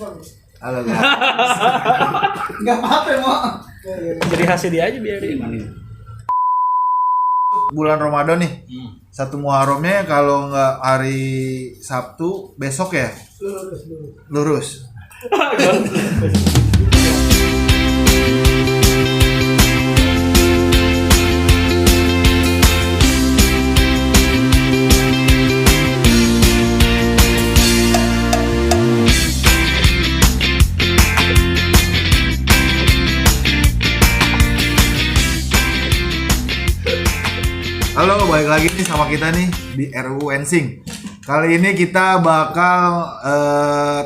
Halo guys. Enggak apa-apa mau. Jadi hasil dia aja biarin. Bulan Ramadan nih. Satu Muharramnya kalau nggak hari Sabtu besok ya. Lurus. Halo, balik lagi nih sama kita nih di RUU Ensing. Kali ini kita bakal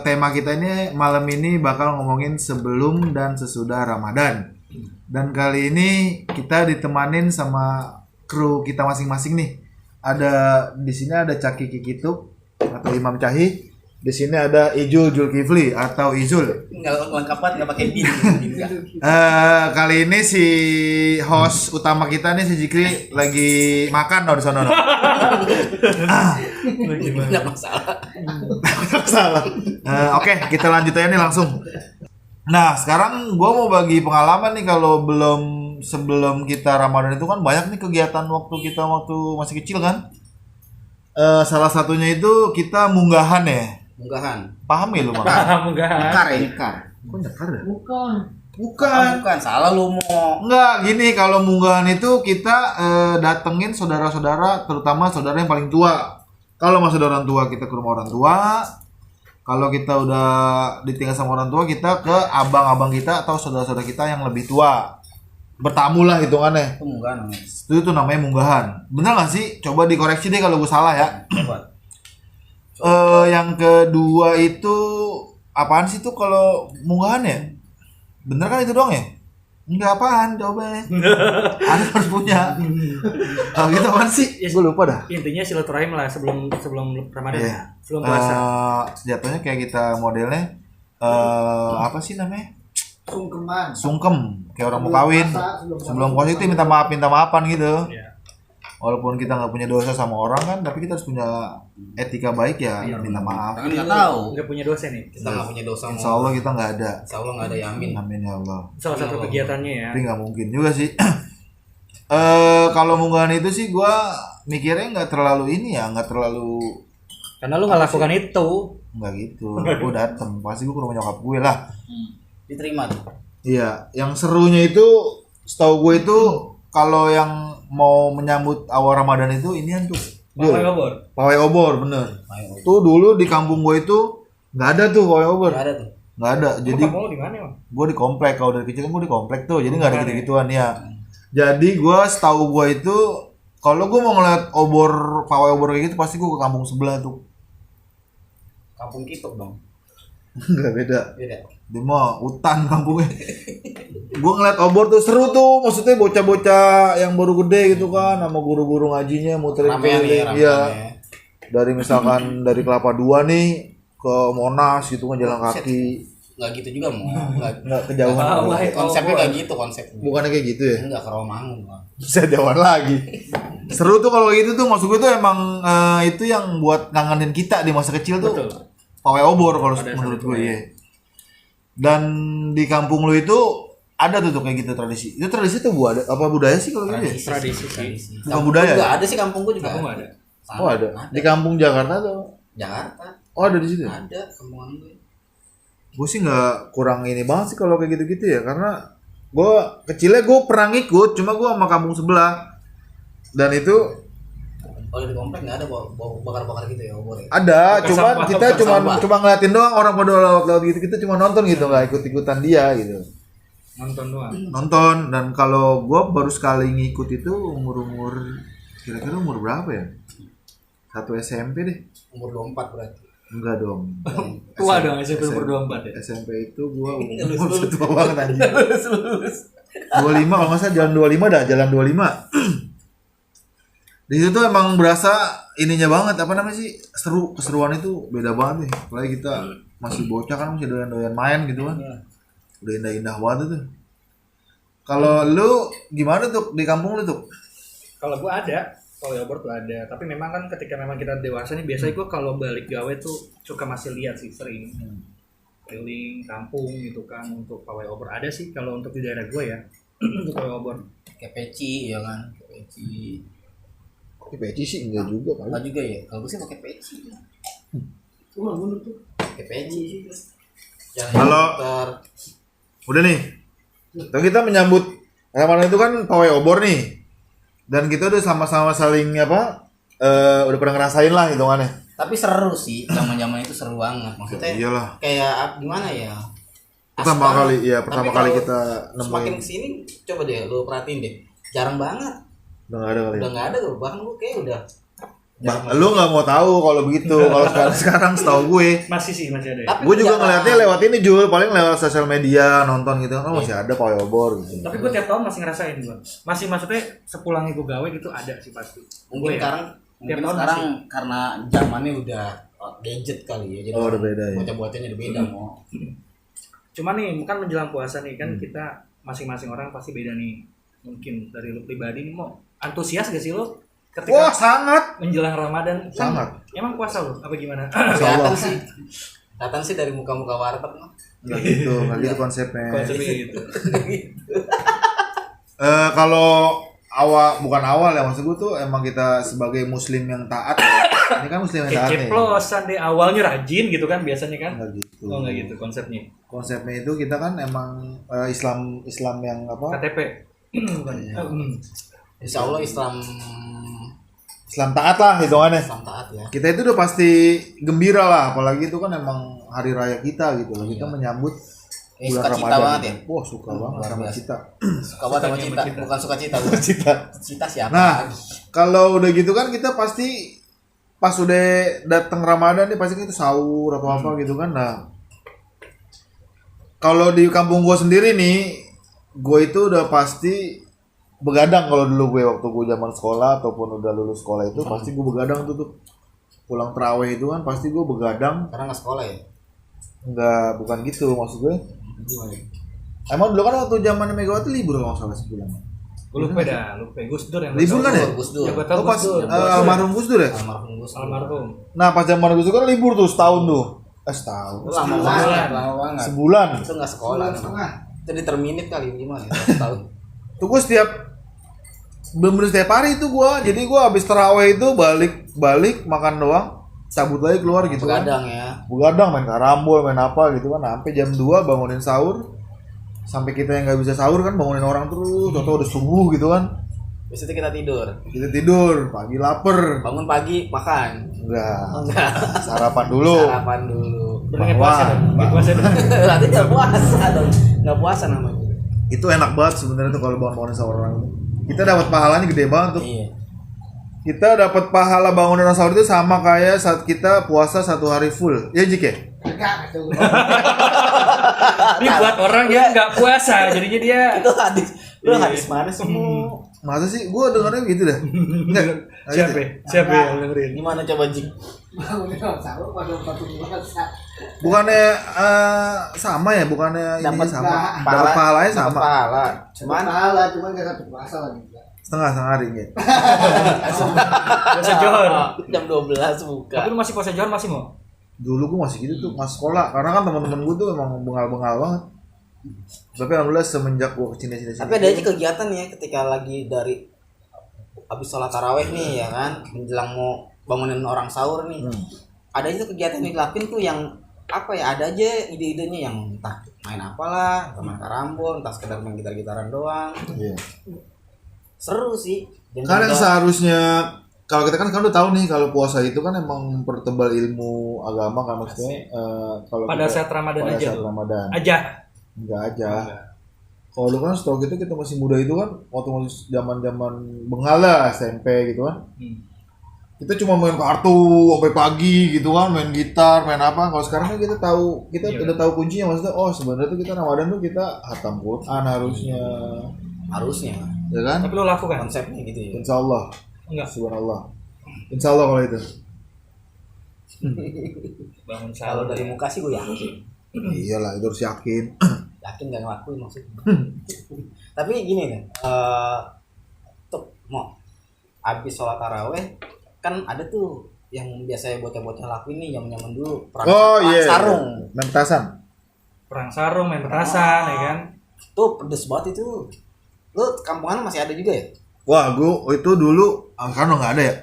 tema kita ini malam ini bakal ngomongin sebelum dan sesudah Ramadan. Dan kali ini kita ditemanin sama kru kita masing-masing nih. Ada di sini ada Caki Kikituk atau Imam Cahi. Di sini ada Ijul Julkifli atau Izul. Enggak lengkap banget, enggak pakai bin. Kali ini si host utama kita nih si Jikri lagi makan di sana. Enggak masalah. Salah. Oke, kita lanjut aja nih langsung. Nah, sekarang gue mau bagi pengalaman nih kalau sebelum kita Ramadan itu kan banyak nih kegiatan waktu masih kecil kan. Salah satunya itu kita munggahan ya. Munggahan. Paham ya lu Paham enggak? Nyekar ya, nyekar. Kok nyekar ya? Bukan, salah lu mau. Enggak, gini kalau munggahan itu kita datengin saudara-saudara, terutama saudara yang paling tua. Kalau masih ada orang tua kita ke rumah orang tua. Kalau kita udah ditinggal sama orang tua kita ke abang-abang kita atau saudara-saudara kita yang lebih tua. Bertamu lah hitungannya. Itu munggahan namanya. Itu namanya munggahan. Bener gak sih? Coba dikoreksi deh kalau gue salah ya. Coba. Yang kedua itu apaan sih tuh kalau munggahan ya? Bener kan itu doang ya? Enggak apaan, coba. Ada harus punya. Kalau gitu apaan sih? Yes. Gue lupa dah. Intinya silaturahim lah sebelum Ramadan. Iya. Sebelum puasa. Jatuhnya kayak kita modelnya apa sih namanya? Sungkem. Kayak orang mau kawin. Sebelum puasa itu minta maafan gitu. Iya. Walaupun kita nggak punya dosa sama orang kan, tapi kita harus punya etika baik ya, minta maaf. Kan enggak tahu. Enggak punya dosa nih. Kita enggak punya dosa. Insya Allah kita nggak ada. Insya Allah enggak ada yamin. Amin ya Allah. Salah satu kegiatannya ya. Tapi nggak mungkin juga sih. Kalau munggahan itu sih gue mikirnya nggak terlalu ini ya, nggak terlalu. Karena lu nggak lakukan itu. Nggak gitu. Gue dateng, pasti gue ke rumah nyokap gue lah. Diterima tuh. Iya, yang serunya itu, setahu gue itu kalau yang mau menyambut awal Ramadan itu inian tuh. Pawai obor. Pawai obor, bener. Ayo. Tuh dulu di kampung gue itu nggak ada tuh pawai obor. Enggak ada tuh. Nggak ada. Jadi Kamu di mana, Bang? gue di komplek. Kalau dari kecil kan gue di komplek tuh. Jadi nggak ada gitu-gituan ya. Jadi gue setahu gue itu kalau gue mau ngeliat pawai obor kayak gitu pasti gue ke kampung sebelah tuh. Kampung Kituk dong. Nggak beda. Beda. Dia mah hutan kampungnya. Gue ngeliat obor tuh seru tuh, maksudnya bocah-bocah yang baru gede gitu kan, sama guru-guru ngajinya muterin keliling, iya. Dari misalkan dari Kelapa Dua nih ke Monas gitu kan jalan kaki. Enggak gitu juga mau. Nggak kejauhan. Konsepnya enggak gitu konsepnya. Bukannya kayak gitu ya? Enggak ke Romangun. Bisa jauhan lagi. Seru tuh kalau gitu tuh, maksud gue tuh emang itu yang buat ngangenin kita di masa kecil tuh. Betul. Pawai obor kalau menurut gue ya. Dan di kampung lu itu ada tuh kayak gitu tradisi. Itu tradisi tuh apa budaya sih kalau gitu ya? Tradisi sih. Bukan budaya. Enggak ada sih kampungku juga. Kamu nggak ada. Oh ada. Di kampung Jakarta tuh. Jakarta. Oh ada di situ. Ada kampungan gue. Gue sih nggak kurang ini banget sih kalau kayak gitu-gitu ya, karena gue kecilnya gue pernah ngikut, cuma gue sama kampung sebelah. Dan itu Kalau di komplek nggak ada bakar-bakar gitu ya obor ya. ada, Bukan cuman sampah, kita bukan sampah. cuma ngeliatin doang orang pada lewat-lewat gitu, kita cuma nonton gitu, nggak ikut-ikutan dia gitu. Nonton doang. Nonton. Dan kalau gue baru sekali ngikut itu umur kira-kira umur berapa ya? 1 SMP deh. Umur 24 berarti. Enggak dong. Tua dong SMP umur 24 ya. SMP itu gue umur tua banget anjing. 25 kalau nggak salah, jalan 25 dah, jalan 25. Di situ emang berasa ininya banget, apa namanya sih, keseruan itu beda banget nih. Apalagi kita masih bocah kan, masih doyan-doyan main gitu kan. Udah indah-indah banget tuh. Kalau lu gimana tuh di kampung lu tuh? Kalau gua ada, kalau obor tuh ada. Tapi memang kan ketika memang kita dewasa nih, biasanya gua kalau balik gawe tuh suka masih lihat sih sering. keliling kampung gitu kan untuk pawai obor. Ada sih kalau untuk di daerah gue ya untuk pawai obor. Kayak peci ya kan, kayak peci. Oke, peci sih enggak juga kali. Enggak juga ya, kalau gue sih pakai peci. Cuma gue tuh pakai peci sih. Halo. Udah nih. Dan kita menyambut Ramadan itu kan pawai obor nih. Dan kita udah sama-sama saling udah pernah ngerasain lah hitungannya. Tapi seru sih, zaman-zaman itu seru banget. Maksudnya Iyalah. kayak gimana ya? Pertama kali Tapi kali kalau kita semakin nemuin. kesini, coba deh lu perhatiin deh, jarang banget. Udah enggak ada kali. Udah nggak ada tuh, bahkan gue kayak udah. Lu nggak mau tahu kalau begitu. Kalau sekarang setahu gue. Masih ada ya. Tapi Gue juga jarang. ngeliatnya lewat ini Jul, paling lewat sosial media nonton gitu. Oh masih ada pawai obor gitu. Tapi gue tiap tahun masih ngerasain gue. Masih maksudnya sepulang gue gawe gitu ada sih pasti. Mungkin Gua ya, sekarang tiap tahun sekarang karena zamannya udah gadget kali ya, jadi Oh, udah beda ya. bocah-bocahnya udah beda mau. Cuma nih kan menjelang puasa nih kan kita masing-masing orang pasti beda nih. Mungkin dari lu pribadi nih mau antusias gak sih lu ketika Wah sangat. menjelang Ramadan? Kan Sangat. emang puasa lu apa gimana? Kelihatan sih dari muka-muka warteg mah. Nggak gitu konsepnya. Konsepnya gitu. Kalau bukan awal ya, maksud gue tuh emang kita sebagai muslim yang taat. Ini kan muslim yang taat nih. Keceplosan deh awalnya rajin gitu kan biasanya kan? Enggak gitu. Oh enggak gitu konsepnya. Konsepnya itu kita kan emang Islam yang apa? KTP. Insya Allah Islam Taat lah hitungannya. Islam taat ya. Kita itu udah pasti gembira lah, apalagi itu kan emang hari raya kita gitu loh. Kita menyambut bulan Suka cita Ramadan. banget ya. Wah, suka banget luar sama biasa. cita. Suka banget sama cinta, bukan suka cita. Cita. Cita siapa? Nah, lagi? kalau udah gitu kan kita pasti pas udah datang Ramadan nih pasti kita sahur atau apa gitu kan. Nah, kalau di kampung gue sendiri nih, gue itu udah pasti begadang. Kalau dulu gue waktu gue zaman sekolah ataupun udah lulus sekolah itu pasti gue begadang tuh pulang terawih itu kan pasti gue begadang. Karena nggak sekolah ya. Enggak, bukan gitu maksud gue. Emang dulu kan waktu zaman Megawati libur kalau nggak salah sebulan. Gue lupa Gus Dur yang Libur kan ya? Gus Dur. Ya gue tau Oh pas Gus Dur. almarhum Gus Dur ya? Almarhum Gus Dur. Almarhum. Nah pas zaman Gus Dur kan libur tuh setahun tuh. Setahun. Lama banget, lama banget. Sebulan. Itu nggak sekolah. Itu determinate kali gimana? Ya? Tahun. Tuh gue bener-bener setiap hari itu gue. Jadi gue habis terawih itu balik makan doang, cabut lagi keluar gitu kan. Begadang ya. Begadang main karambol, main apa gitu kan. Sampai jam 2 bangunin sahur. Sampai kita yang nggak bisa sahur kan bangunin orang terus. Atau udah subuh gitu kan. Biasanya kita tidur. Kita tidur, pagi lapar. Bangun pagi makan. Enggak. Enggak. Sarapan dulu. Sarapan dulu. Bener puasa dong. Nggak puasa dong. Berarti nggak puasa dong. Nggak puasa namanya. Itu enak banget sebenarnya tuh kalau bangun-bangunin sahur orang itu. Kita dapat pahalanya gede banget tuh. Iya. Kita dapat pahala bangunan sahur itu sama kayak saat kita puasa 1 hari full. Ya Jik ya? Ini buat orang yang nggak puasa, jadinya dia Itu hadis. Lu hadis mana semua? Masa sih? Gue dengarnya gitu dah. Enggak. siapa yang dengerin? Gimana coba Jik? Bukannya sama ya? Bukannya ini Dapat sama. Dapat pahalanya Dapat sama. pahala. Cuman cuman gak satu puasa lagi. Setengah hari gitu. Puasa johor. jam 12 buka. Tapi lu masih puasa johor masih mau? Dulu gue masih gitu tuh, mas sekolah. Karena kan teman-teman gue tuh emang bengal-bengal banget. Tapi alhamdulillah semenjak gue kesini. Tapi ada aja kegiatan ya ketika lagi dari habis sholat taraweh nih ya kan, menjelang mau bangunin orang sahur nih. Ada aja kegiatan yang dilakuin tuh yang apa ya, ada aja ide-idenya yang entah main apalah, entah main karambol, entah sekedar main gitar-gitaran doang. Iya. Seru sih. Dan Karena juga- seharusnya kalau kita kan udah tahu nih kalau puasa itu kan emang mempertebal ilmu agama kan maksudnya kalau Pada kita- saat Ramadan pada aja saat tuh. Ramadan. Aja. Enggak aja. Kalau dulu kan setahu kita masih muda itu kan waktu masih zaman-zaman bengal lah SMP gitu kan. Kita cuma main kartu sampai pagi gitu kan, main gitar, main apa. Kalau sekarang kan kita tahu, kita Iya. udah tahu kuncinya maksudnya. Oh sebenarnya tuh kita Ramadan tuh kita hatam Quran harusnya, ya kan? Tapi lu lakukan? konsepnya gitu ya. Insya Allah, Enggak. subhanallah. Insya Allah kalau itu. Bangun Kalau sahur dari muka sih gue yakin. Iyalah itu harus yakin. Yakin gak ngelakuin maksudnya. Tapi gini nih, tuh mau habis sholat taraweh kan ada tuh yang biasanya bocah-bocah lakuin nih zaman dulu perang Oh iya. sarung. Main petasan. perang sarung, main petasan, ya kan? Tuh pedes banget itu. Lu kampungan masih ada juga ya? Wah, gue itu dulu kan udah nggak ada ya.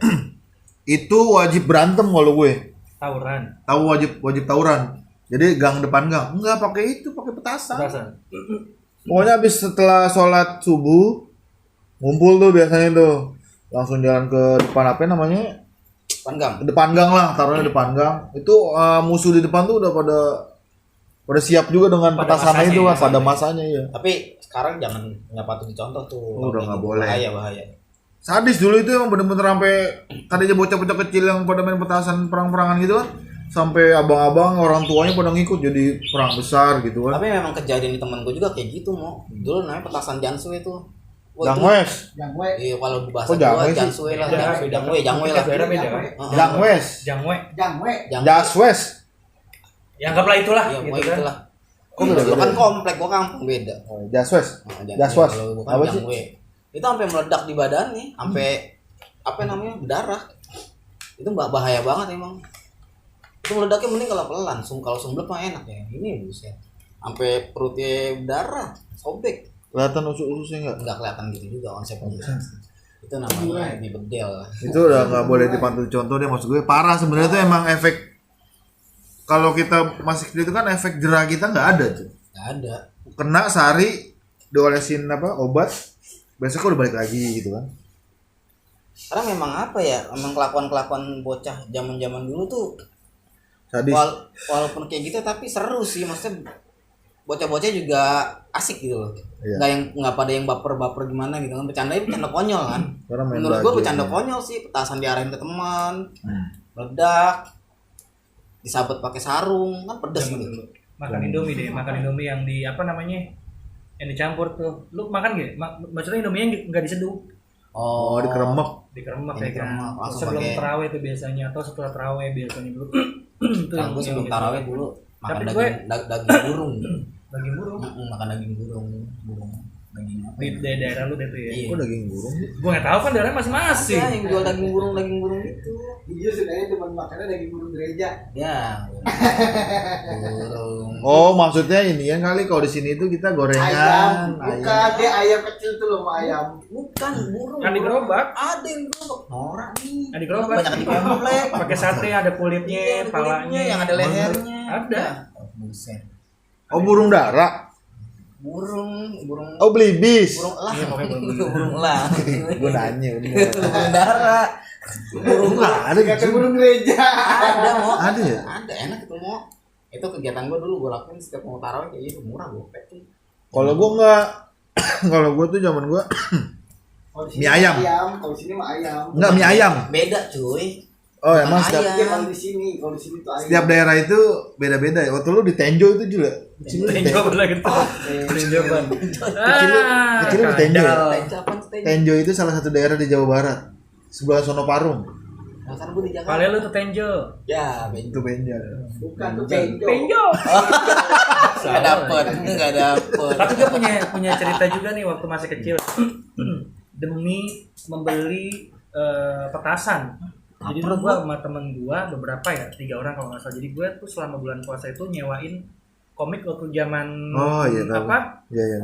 Itu wajib berantem kalau gue. Tawuran. Tahu wajib tawuran. Jadi gang depan gang. Enggak pakai itu, pakai petasan. Petasan. Pokoknya habis setelah sholat subuh ngumpul tuh biasanya tuh. Langsung jalan ke depan apa namanya? Panggang. Depan gang lah, taruhnya depan gang. Itu musuh di depan tuh udah pada siap juga dengan Pada petasannya masanya itu ya, lah, pada masanya. masanya ya. Tapi sekarang jangan nggak patut dicontoh tuh. Oh, udah nggak boleh. Bahaya. Sadis dulu itu emang bener-bener sampai tadinya bocah-bocah kecil yang pada main petasan perang-perangan gitu kan. Sampai abang-abang orang tuanya pada ngikut jadi perang besar gitu kan. Tapi memang kejadian di temen gue juga kayak gitu mau. Dulu namanya petasan Janswe itu. Wah, itu- Jangwes. Yang gue Iya kalau bahasa Oh, Jangwe gua sih? Janswe lah, Beda, Jangwe lah. Daerah beda kan? Jangwes. Jangwe. yang gue Jaswes. Ya anggaplah itulah Iya, gitu gitu kan. lah. Oh, Lu beda-beda. kan komplek, gua kampung beda. Jaswes. Nah, Jangwe, Jaswas. kalau bukan Apa sih? Jangwe. Itu sampai meledak di badannya, sampai apa namanya? Berdarah. Itu bahaya banget emang. Itu meledaknya mending kalau pelan, kalau sumblek mah enak ya. Ini buset. Sampai perutnya berdarah, sobek. Kelihatan usus-ususnya enggak? Enggak kelihatan gitu juga konsepnya. Itu namanya di bedel. Itu udah nggak boleh dipantau contoh deh, maksud gue parah sebenarnya tuh emang efek kalau kita masih kecil itu kan efek jerah kita nggak ada tuh. Enggak ada. Kena sehari diolesin apa obat besok udah balik lagi gitu kan. Karena memang apa ya, memang kelakuan bocah zaman dulu tuh Sadis. walaupun kayak gitu tapi seru sih, maksudnya bocah-bocah juga asik gitu loh. Iya. Nggak pada yang baper gimana gitu kan, bercanda konyol kan. Karena main Menurut gua baju. bercanda konyol sih, petasan diarahin ke teman, Hmm. meledak, disabet pakai sarung kan pedes Zaman gitu. dulu. Makan Indomie deh, makan Indomie yang di apa namanya? Yang dicampur tuh. Lu makan gak? Maksudnya Indomie yang nggak diseduh, Oh, dikeremek. dikeremek Yang ya kan. dikeremek, langsung Sebelum pakai- taraweh tuh biasanya atau setelah taraweh biasanya dulu. Itu Kan gua sebelum yang taraweh dulu makan Tapi daging burung. daging burung. Makan daging burung daging apa Di ya? daerah lu deh tuh ya. Iya. Kok daging burung? Gua nggak tahu kan daerahnya masing-masing. Ada yang jual daging burung gitu. dia sebenarnya cuma makannya daging burung gereja. Ya. Burung. Oh, maksudnya ini yang kali kalau di sini itu kita Ayam, gorengan, bukan dia ayam kecil tuh loh ayam. Bukan burung. Kan di gerobak. Ada yang gerobak. Norak nih. Nah, di gerobak. Banyak di komplek. Pakai sate ada kulitnya, Iya, ada kulitnya, palanya, yang ada lehernya. Ada. Oh, buset. Oh, burung dara. Burung. Oh, belibis. Burung elang. Iya, pokoknya burung. Burung elang. Gue nanya bener. Burung dara. Burung nggak ada Kata gitu. burung gereja. Ada mau. Ada ya? Ada enak itu mau. Itu kegiatan gue dulu gue lakuin setiap mau tarawih kayak gitu, murah gopek tuh. Kalau gue nggak, kalau gue tuh zaman gue Kalau di Mie sini ayam. Kalau di sini mah ayam. nggak mie ayam. Beda cuy. Oh, emang Ayam. setiap Iya, kalau di sini tuh ayam. setiap daerah itu beda-beda ya. Waktu lu di Tenjo itu juga. Kecil lu di Tenjo Tenjo. bener gitu. Tenjo ban. Kecil lu di Tenjo. kandal. Apaan tuh tadi? Tenjo itu salah satu daerah di Jawa Barat. Sebelah Sono Parung. Nah, kan gue di Jakarta. Kalian lu tuh Tenjo. Ya, beda. Itu Benja. Bukan tuh tenjo. Tenjo. Enggak dapet, enggak dapet. Tapi gue punya cerita juga nih waktu masih kecil. Demi membeli petasan. Jadi dulu gue sama temen gue beberapa ya, 3 orang kalau nggak salah. Jadi gue tuh selama bulan puasa itu nyewain komik waktu zaman Oh, iya, tahu. apa? Iya, iya.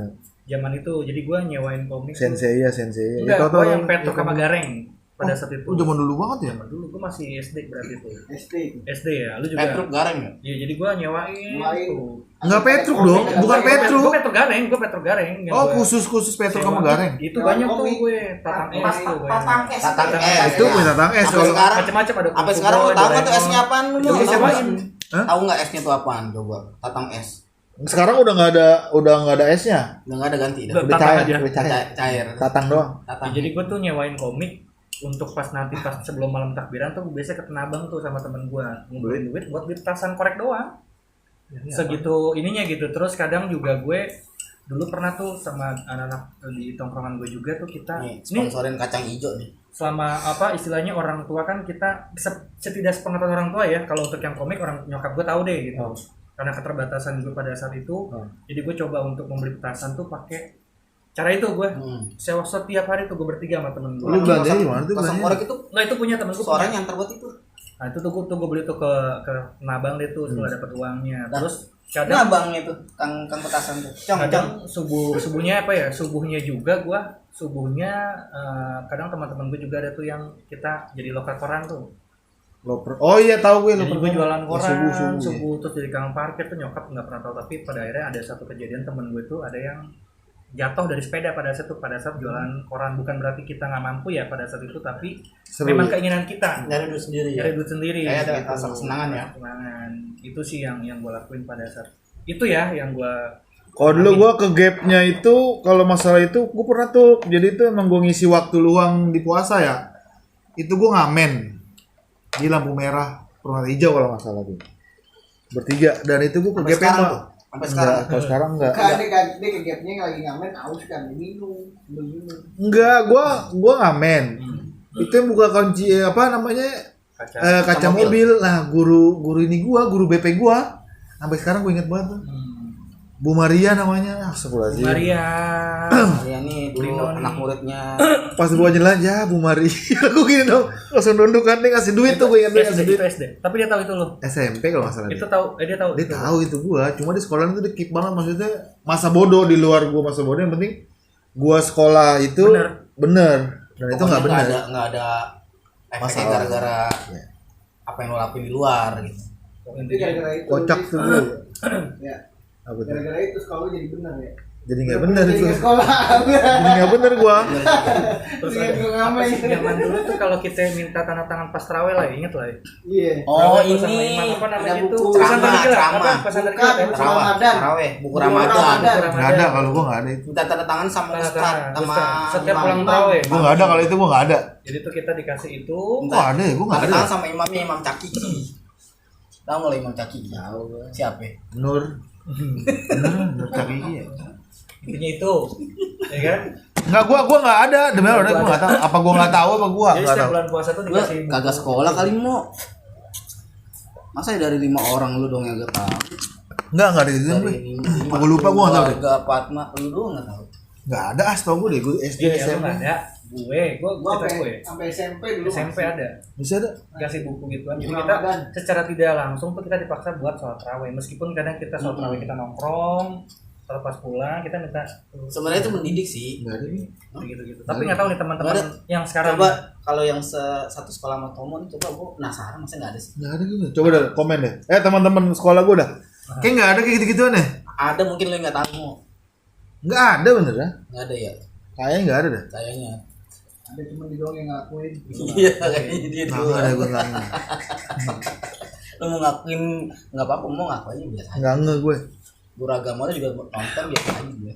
Zaman itu. Jadi gue nyewain komik. Sensei ya, Sensei. Enggak, Tahu-tahu gue yang orang- Petro sama Gareng pada saat itu. Oh, zaman dulu banget ya? Zaman dulu gue masih SD berarti itu. SD. SD ya, lu juga. Petruk Gareng ya? Iya, jadi gue nyewain. Nyewain. tuh. Enggak Petruk dong, bukan Petruk. Gue Petro Gareng, gue Petro Gareng. yang Oh, gua khusus Petruk sewa. sama Gareng. Itu banyak tuh Komik. gue, Tatang S tuh gue. Tatang S. Tatang S. S. Itu punya Tatang S Sampai kalau sekarang. Macam-macam ada. Sampai sekarang lu tahu nggak tuh S-nya apaan lu? Itu gue sewain. Hah? Tahu nggak S-nya tuh apaan coba? Tatang S. Sekarang udah nggak ada S-nya. Udah nggak ada ganti dah. Udah. Tatang aja. Udah cair. Cair. Tatang doang. Tatang. Jadi gue tuh nyewain komik untuk pas sebelum malam takbiran tuh biasanya ke Tenabang tuh sama temen gue ngumpulin duit buat beli petasan korek doang. Segitu ininya gitu. Terus kadang juga gue dulu pernah tuh sama anak-anak di tongkrongan gue juga tuh kita Nih, ini sponsorin kacang hijau nih. selama apa istilahnya orang tua kan kita setidak sepengetahuan orang tua ya, kalau untuk yang komik orang nyokap gue tahu deh gitu. Karena keterbatasan gue pada saat itu, jadi gue coba untuk membeli petasan tuh pakai cara itu gue sewa setiap hari tuh gue bertiga sama temen gue. Lu belanjanya gimana tuh Pasang belanjanya? korek itu Nggak, itu punya temen gue. suaranya yang terbuat itu. Nah itu tuh gue beli tuh ke Nabang deh tuh setelah dapat uangnya. Nah, Terus Nah kadang bang itu kang petasan tuh. kadang subuhnya apa ya? Subuhnya juga kadang teman-teman gue juga ada tuh yang kita jadi lokal koran tuh. Loper. Oh iya tahu gue Jadi loper. gue jualan koran subuh. subuh terus jadi kang parkir tuh nyokap nggak pernah tahu, tapi pada akhirnya ada satu kejadian temen gue tuh ada yang jatuh dari sepeda pada saat jualan koran. Bukan berarti kita nggak mampu ya pada saat itu, tapi Seru memang ya? keinginan kita Nyari duit sendiri ya. nyari duit sendiri. Kayak ada gitu. rasa kesenangan ya. Kesenangan. Itu sih yang gue lakuin pada saat itu ya, yang gue Kalau dulu gue ke gapnya itu, kalau masalah itu gue pernah tuh, jadi itu emang gue ngisi waktu luang di puasa ya. Itu gue ngamen di lampu merah permata hijau kalau nggak salah tuh. Bertiga, dan itu gue ke Sampai gap sekarang emang. tuh. Sampai sekarang. Kalau sekarang enggak. Dia ke gapnya lagi ngamen aus kan minum. Enggak, gue ngamen. Itu yang buka kunci apa namanya kaca mobil. Nah guru ini guru BP gua sampai sekarang gue inget banget tuh. Bu Maria namanya. Astagfirullahaladzim. Maria Ya nih dulu Linoni. anak muridnya. Pas gua jelajah Bu Maria. Aku gini dong, langsung nunduk kan dia ngasih duit tuh, gue inget dia ngasih SD, duit. itu SD. Tapi dia tahu itu loh. SMP kalau nggak salah. Itu Dia. tahu, dia tahu. Dia tahu itu gua, cuma di sekolah itu dia keep banget, maksudnya masa bodoh di luar gua masa bodoh, yang penting gua sekolah itu bener. Dan itu nggak bener. Nggak ada efeknya Masalah. gara-gara Ya. apa yang lo lakuin di luar gitu. Itu gara-gara itu. Kocak tuh gua. Ya. Apa tuh? Gara-gara itu sekolah jadi benar ya. Jadi nggak bener Jadi itu. nggak sekolah. Jadi nggak bener gua. Terus Ingat ada gua apa ngamen. sih zaman dulu tuh kalau kita minta tanda tangan pas tarawih lah, inget lah ya. Iya. Oh Tarawih tuh sama ini imam apa namanya ada itu? buku Pesan ceramah, tadi ceramah. apa? Pesan tadi Bukan, apa? bukan. Ramadan. Taraweh, buku Buku Ramadan. Ramadan. Nggak ada, kalau gua nggak ada itu. Minta tanda tangan sama Tanda ustad tangan, sama ustad. Setiap imam. pulang tarawih. Gua nggak ada kalau itu, gua nggak ada. Jadi tuh kita dikasih itu. Kok ada ya? Gua nggak Tanda ada. tangan sama imamnya, Imam Cakiki. Tahu nggak lo Imam Cakiki? Tahu. Siapa? Nur. Nur Cakiki ya. Intinya itu, ya kan? Enggak, gua nggak ada. Demi Allah, gua nggak tahu. Apa gua nggak tahu apa gua Jadi nggak setiap tahu. bulan puasa tuh Gua dikasih buku. kagak sekolah kali mau. Masa dari 5 orang lu dong yang gak tahu? Nggak ada itu gue. Aku lupa, gua nggak tahu deh. Gak Fatma, lu doang nggak tahu. Nggak ada, tau gue deh. Gue SD Iya, lu SMP. nggak ada. Gue Gua cerita gue. sampai SMP dulu. SMP masih. ada. Bisa ada. Kasih buku gituan. Jadi Buku kita Ramadan. secara tidak langsung tuh kita dipaksa buat sholat tarawih. Meskipun kadang kita sholat tarawih kita nongkrong, kalau pas pulang kita minta Sebenarnya itu mendidik sih. Nggak ada nih. gitu. Tapi nggak tahu nih teman-teman Nggak yang sekarang Coba kalau yang satu sekolah sama Tomo nih, coba gua penasaran masa nggak ada sih. Nggak ada gitu. Coba dah komen deh. Teman-teman sekolah gue dah. Kayak nggak ada kayak gitu-gituan ya. Ada mungkin lo yang nggak tahu. Nggak ada bener ya. Nggak ada ya, Kayaknya nggak ada dah. kayaknya. Ada cuma di doang yang ngelakuin. Iya kayaknya dia Nggak tuh. ada gue nggak. Lo mau ngakuin nggak apa-apa, mau ngaku aja biasa aja. Nggak gue. Guru agama lo juga nonton biasa aja dia.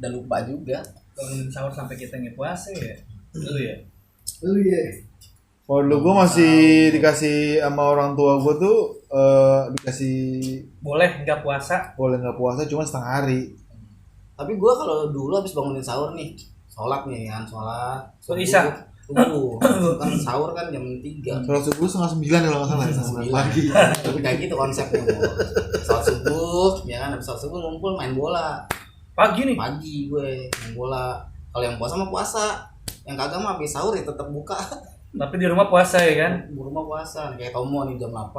Dan lupa juga. bangunin sahur sampai kita ngepuasa ya. Dulu ya. Lu ya. Kalau dulu gue masih dikasih sama orang tua gue tuh dikasih Boleh nggak puasa? boleh nggak puasa cuma setengah hari. Tapi gua kalau dulu habis bangunin sahur nih, sholat nih kan, sholat Sholat Isya. subuh. Kan sahur kan jam 3. Sholat subuh 8:30 kalau nggak salah. Setengah 9 pagi. Tapi kayak gitu konsepnya. Sholat subuh, ya kan habis sholat subuh ngumpul main bola. Pagi nih. Pagi gue main bola. Kalau yang puasa mah puasa. Yang kagak mah habis sahur ya tetap buka. Tapi di rumah puasa ya kan? Di rumah puasa. Kayak Tomo nih jam 8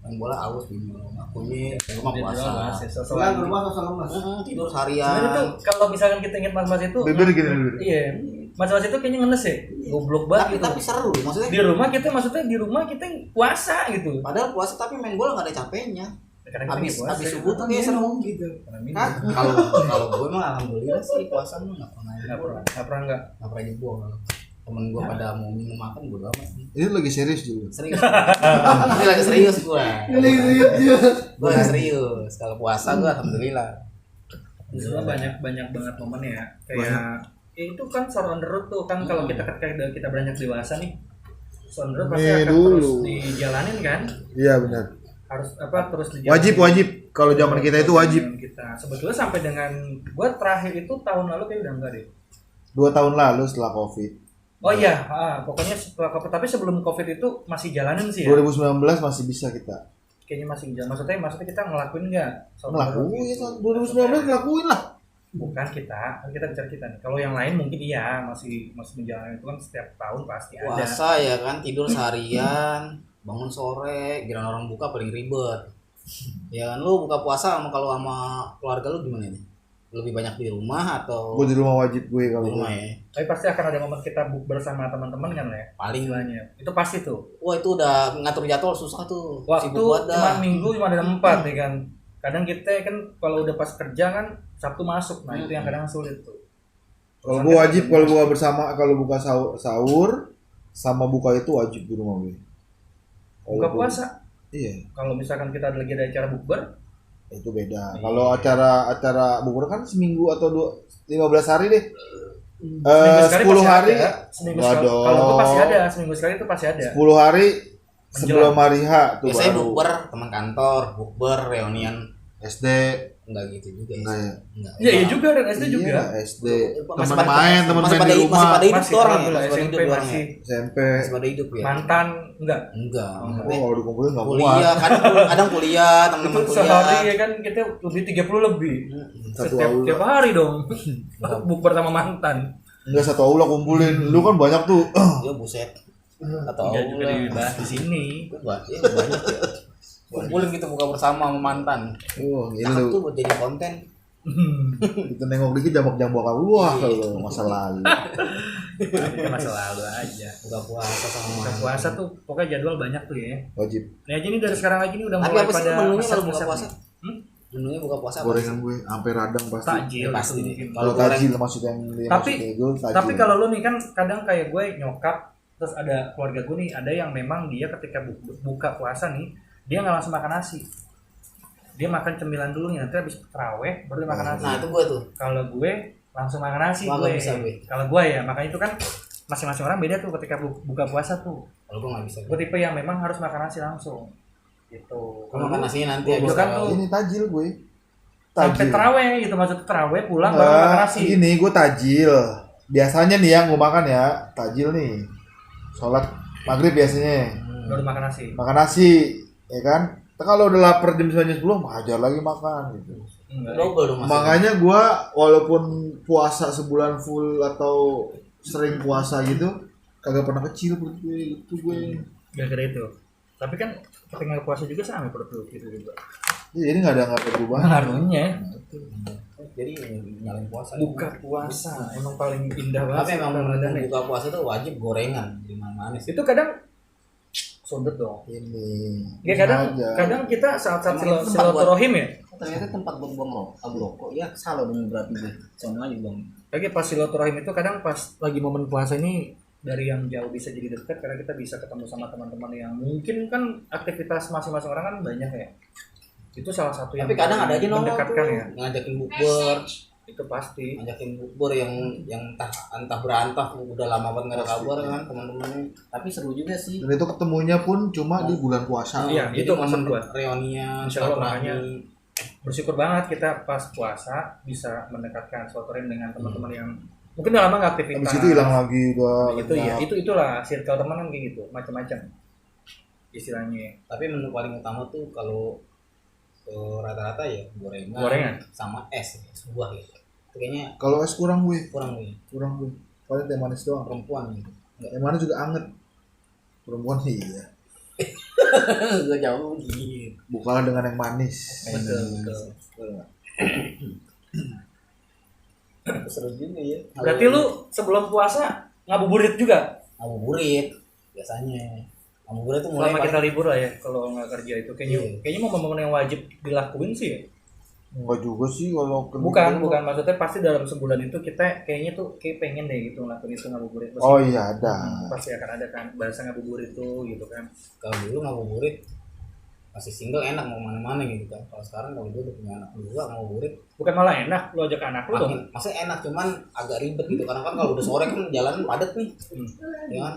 main bola aus di rumah. Aku nih di rumah puasa. Pulang ke rumah sosok lemas. Tidur Sebenarnya seharian. tuh kalau misalkan kita ingat mas-mas itu, Bibir gini bibir. iya, mas-mas itu kayaknya ngenes ya, goblok banget gitu. Tapi seru maksudnya. Di rumah kita maksudnya di rumah kita puasa gitu. Padahal puasa tapi main bola nggak ada capeknya. Kadang kita Habis puasa, habis subuh tuh kayak seru gitu. Karena minum. Hah? Kalau gue mah alhamdulillah sih puasa mah nggak pernah Nggak pernah nggak pernah jebol. Temen gue pada mau minum makan gue amat. Ini lagi serius juga. Serius. Ini lagi serius gue. Gue lagi serius. Kalau puasa gue alhamdulillah. Dulu banyak banget momen ya. Kayak ya itu kan sore on the road tuh kan kalau kita ketika kita beranjak dewasa nih, sore on the road pasti akan dulu. terus dijalanin kan. Iya benar. Harus apa terus dijalanin. Wajib. Kalau zaman kita itu wajib. Kita sebetulnya sampai dengan gua terakhir itu tahun lalu kayak udah enggak deh. 2 tahun lalu setelah Covid. Oh iya, pokoknya setelah COVID, tapi sebelum COVID itu masih jalanin sih ya. 2019 masih bisa kita. Kayaknya masih jalan. Maksudnya kita ngelakuin enggak? Ngelakuin 2019 ngelakuin lah. Bukan kita bicara kita nih. Kalau yang lain mungkin iya masih menjalani itu kan setiap tahun pasti ada. Puasa ya kan tidur seharian. bangun sore, giliran orang buka paling ribet. Ya kan lu buka puasa kalau sama keluarga lu gimana nih? Lebih banyak di rumah atau Gue di rumah wajib gue di kalau rumah gue. ya? Tapi pasti akan ada momen kita bersama teman-teman kan ya. Paling Istilahnya. Itu pasti tuh. wah itu udah ngatur jadwal susah tuh. Waktu Sibuk banget cuma dah. minggu cuma ada 4 ya kan. Kadang kita kan kalau udah pas kerja kan Sabtu masuk. Nah, itu yang kadang sulit tuh. Kalau gue wajib kalau buka bersama, kalau buka sahur sama buka itu wajib di rumah gue. Kalau Buka gua- puasa. Iya, Kalau misalkan kita lagi ada acara bukber, itu beda. Iya. Kalau acara bukber kan seminggu atau 15 hari deh. seminggu sekali 10 pasti hari ada. Seminggu Nggak sekali. dong. Kalau itu pasti ada, seminggu sekali itu pasti ada. 10 hari sebelum hari H tuh Biasanya baru bukber teman kantor, bukber reunian SD. enggak gitu juga ya. Enggak ya? Enggak. Iya, iya juga dan SD juga. Iya, SD. Masih Teman pada- main, teman masih main pada di masih rumah. pada hidup Masih tuh orang ya, alhamdulillah, masih pada SMP hidup orang masih. ya. SMP. Masih pada hidup ya. Mantan enggak. Enggak. Oh, kalau dikumpulin enggak muat. Kuliah kadang kuliah, Itu teman-teman sehari kuliah. ya kan kita lebih 30 lebih. Satu Setiap aula. tiap hari dong. Bukber sama mantan. Enggak satu aula kumpulin. Lu kan banyak tuh. Ya buset. Atau Enggak juga dibahas di sini. banyak ya. Kumpulin kita buka bersama sama mantan. Oh, ini Cakep tuh lu. buat jadi konten. Kita nengok dikit jambak-jambakan. Wah, kalau masa lalu. Itu masa lalu aja. Buka puasa sama Buka mantan. puasa tuh pokoknya jadwal banyak tuh ya. Wajib. Nih aja nih dari sekarang lagi nih udah Tapi mulai apa sih pada menunya kalau ngeset-ngeset buka puasa? nih. Menunya buka puasa apa? Gorengan gue sampai radang pasti. Takjil Pasti itu deh. mungkin. Kalau Kalau tajil maksudnya yang dia Tapi- maksudnya itu tajil. Tapi kalau lu nih kan kadang kayak gue nyokap terus ada keluarga gue nih ada yang memang dia ketika buka puasa nih dia nggak langsung makan nasi. Dia makan cemilan dulu nih nanti habis taraweh baru dia makan nasi. Nah, itu gua tuh. Kalau gue langsung makan nasi Wah, gue. nggak bisa gue. Kalau gue ya makanya itu kan masing-masing orang beda tuh ketika buka puasa tuh. Kalau gua enggak bisa. Gue tipe yang memang harus makan nasi langsung. Gitu. Kalau makan nasinya nanti Gua habis kan tarawih. tuh- ini tajil gue. Sampai teraweh gitu maksud teraweh pulang baru makan Enggak, nasi. gini gue tajil. Biasanya nih yang gue makan ya, tajil nih. Sholat maghrib biasanya. Baru makan nasi. Makan nasi, ya kan? Kalau udah lapar jam 9 10 hajar lagi makan gitu. Enggak. Double dong Mas. Makanya gue walaupun puasa sebulan full atau sering puasa gitu, kagak pernah kecil perut gue itu gue. Gara-gara itu. Tapi kan ketika puasa juga sama perut lu gitu juga. Ya, jadi nggak ada perubahan. Ngaruhnya Jadi nyalain puasa. buka puasa emang paling indah banget. Tapi sih emang Ramadan ya. buka puasa tuh wajib gorengan di mana-mana sih. Itu kadang sodet dong. Ini. Ya kadang kita saat-saat Emang itu tempat silaturahim ya. Ternyata tempat buat buang rokok. Ya salah dong berarti gue. Soalnya aja bang. Lagi pas silaturahim itu kadang pas lagi momen puasa ini dari yang jauh bisa jadi dekat karena kita bisa ketemu sama teman-teman yang mungkin kan aktivitas masing-masing orang kan banyak ya. Itu salah satu yang Tapi kadang ada aja nongol tuh mendekatkan ya. ngajakin bukber, Itu pasti. ngajakin bukber yang entah berantah udah lama banget nggak ada kabar kan teman-temannya. Tapi seru juga sih. Dan itu ketemunya pun cuma di bulan puasa. Iya, Jadi itu maksud momen gua. reunian, Insya Allah, silaturahmi. makanya bersyukur banget kita pas puasa bisa mendekatkan silaturahim dengan teman-teman yang mungkin udah lama nggak aktivitas. Habis itu hilang lagi udah. Itu ya, itulah circle teman kan kayak gitu, macam-macam istilahnya. Tapi menu paling utama tuh kalau rata-rata ya Gorengan. sama es ya, sebuah ya. Itu kayaknya Kalau es kurang gue, kurang nih Paling teh manis doang. perempuan gitu. Teh manis juga anget. Perempuan iya. Gak jauh gitu. Bukalah dengan yang manis. Betul. Seru juga ya. Berarti lu sebelum puasa ngabuburit juga? ngabuburit biasanya. Ngabuburit tuh mulai Selama kita libur lah ya, kalau nggak kerja itu Iya. kayaknya momen-momen yang wajib dilakuin sih ya. Enggak juga sih kalau Bukan maksudnya pasti dalam sebulan itu kita kayaknya tuh kayak pengen deh gitu ngelakuin itu ngabuburit. Oh iya ada. Pasti akan ada kan bahasa ngabuburit tuh gitu kan. kalau dulu ngabuburit masih single enak mau mana-mana gitu kan. Kalau sekarang kalau gue udah punya anak dua ngabuburit Bukan malah enak lu ajak anak lu dong. makin maksudnya enak cuman agak ribet gitu karena kan kalau udah sore kan jalan padat nih. Ya kan?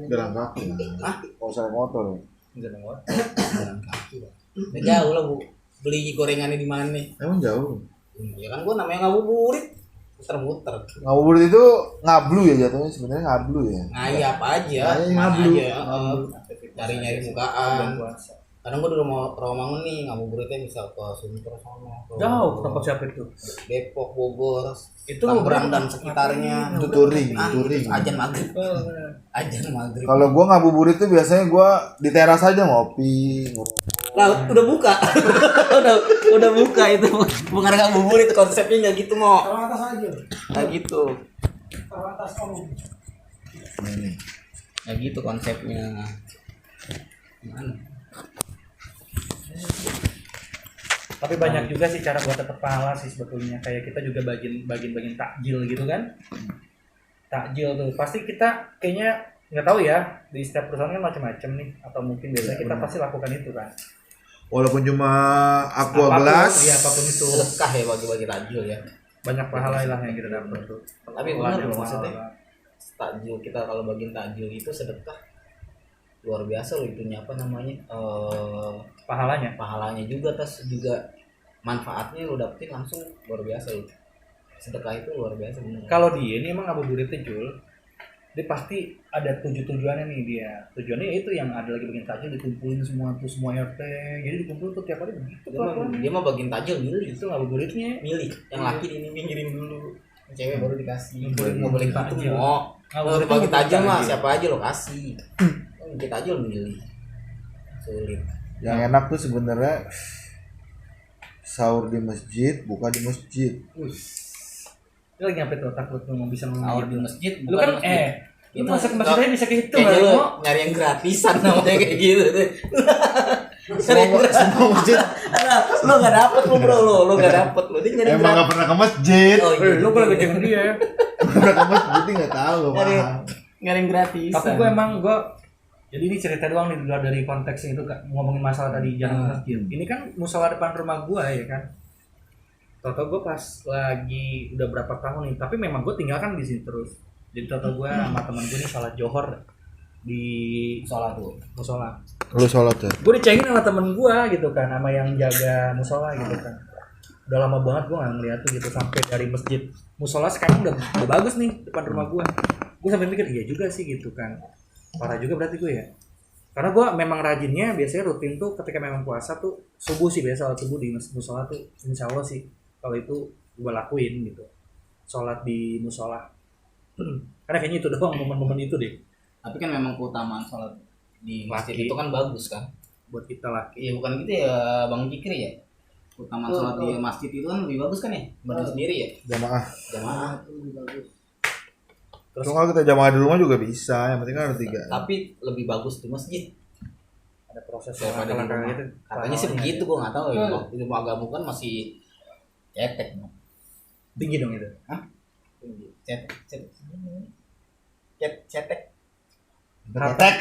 Jalan kaki. Hah? Kalau saya motor. Enggak dong. Wak. Jalan kaki. Bang. Udah jauh lah Bu. Beli gorengannya di mana nih? Emang jauh. Ya kan gue namanya ngabuburit. Muter-muter. Ngabuburit itu ngablu ya jatuhnya sebenarnya ngablu ya. Ngayap aja. Ngayap, Kemana ngablu. aja. Cari-nyari Bulan mukaan. puasa. Kadang gua di Rawamangun nih ngabuburitnya bisa ke Sunter sana, ke Jauh ke tempat siapa itu? Depok, Bogor, Itu Tangerang dan sekitarnya. Itu touring, Ah, touring. Ajan maghrib. Ajan maghrib. Kalau gua ngabuburit tuh biasanya gua di teras aja ngopi, Lah udah buka. udah buka itu. Bukan ngabuburit itu konsepnya nggak gitu mau. Taruh atas aja. Nggak gitu. Taruh atas kamu. Ini. Nggak gitu konsepnya. Gimana? Tapi banyak juga sih cara buat dapat pahala sih sebetulnya. Kayak kita juga bagian takjil gitu kan. Takjil tuh pasti kita kayaknya nggak tahu ya, di setiap perusahaan kan macam-macam nih, atau mungkin biasanya kita pasti lakukan itu kan. Walaupun cuma aqua Apapun, gelas, ya apapun itu Sedekah ya bagi-bagi takjil ya. banyak pahala lah yang kita dapat tuh. Tapi benar Pahala, maksudnya pahala. takjil kita kalau bagian takjil itu sedekah luar biasa loh itunya apa namanya Pahalanya. pahalanya juga terus juga manfaatnya lo dapetin langsung luar biasa loh. Sedekah itu luar biasa bener. Kalau dia ini emang ngabuburitnya Jul, dia pasti ada tujuannya nih dia. Tujuannya itu yang ada lagi bikin takjil dikumpulin semua tuh semua RT. Jadi dikumpul tuh tiap hari begitu kelakuannya. Dia mah bagian takjil milih Itu ngabuburitnya. milih yang laki ini pinggirin dulu yang cewek baru dikasih Ngumpulin nggak boleh takjil. gitu mau Ngabuburit kalau bagi tuh takjil mah takjil. siapa aja lo kasih kita takjil milih sulit. yang enak tuh sebenarnya sahur di masjid, buka di masjid. Lu lagi nyampe tuh takut lu mau bisa Sahur ngomong di masjid Lu kan bukan masjid. lu Itu masuk ke masjid aja bisa kayak gitu kayaknya nggak lu mau? nyari yang gratisan namanya kayak gitu deh. Semua masjid Lu nggak dapet lu bro lu nggak dapet lu dia nyari emang gratis. gak pernah ke masjid. Oh, iya. Lu kalau gejeng dia. Pernah ke masjid nggak tahu, gak nyari paham. nyari yang gratis. Tapi gue emang jadi ini cerita doang nih di luar dari konteks itu Kak. Ngomongin masalah tadi jalan ke masjid. Ini kan musola depan rumah gue ya kan. Toto gue pas lagi udah berapa tahun nih, tapi memang gue tinggal kan di sini terus. Jadi toto gue sama temen gue nih sholat johor di sholat tuh musola. Lu sholat ya? Gue dicengin sama temen gue gitu kan, sama yang jaga musola gitu kan. Udah lama banget gue gak ngeliat tuh gitu, sampai dari masjid musola sekarang udah bagus nih depan rumah gue. Gue sampai mikir iya juga sih gitu kan, parah juga berarti gue ya. Karena gue memang rajinnya biasanya rutin tuh ketika memang puasa tuh subuh sih, biasa sholat subuh di musola tuh insya Allah sih kalau itu gue lakuin gitu, sholat di musola. Karena kayaknya itu doang momen-momen itu deh tapi kan memang keutamaan sholat di masjid Laki. itu kan bagus kan. buat kita laki. Iya bukan gitu ya Bang Jikri ya. Keutamaan Betul, sholat di betul. masjid itu kan lebih bagus kan ya. Berdiri sendiri ya. Jamaah. Jamaah. Itu lebih bagus. Terus Kalau kita jamaah di rumah juga bisa, yang penting kan ada 3. Tapi lebih bagus di masjid. ada proses Daripada di langkah-langkah rumah. gitu. Katanya sih begitu gua nggak tahu ya. Waktu ilmu agama kan masih cetek. No. Tinggi dong itu. Cetek. Cetek. Ketek.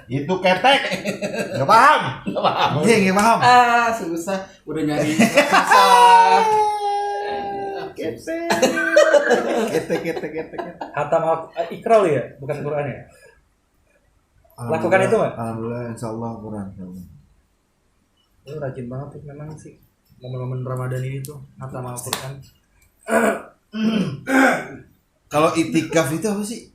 Itu ketek. Gak paham. Nggak paham. Iya, gak paham. Ah susah. Udah nyari susah. Ketek. Hatam Iqra ya, bukan Quran ya. Lakukan itu nggak? Alhamdulillah, insyaallah Quran. Lu rajin banget tuh memang sih. Momen-momen Ramadan ini tuh hatam Al-Quran Kalau itikaf itu apa sih?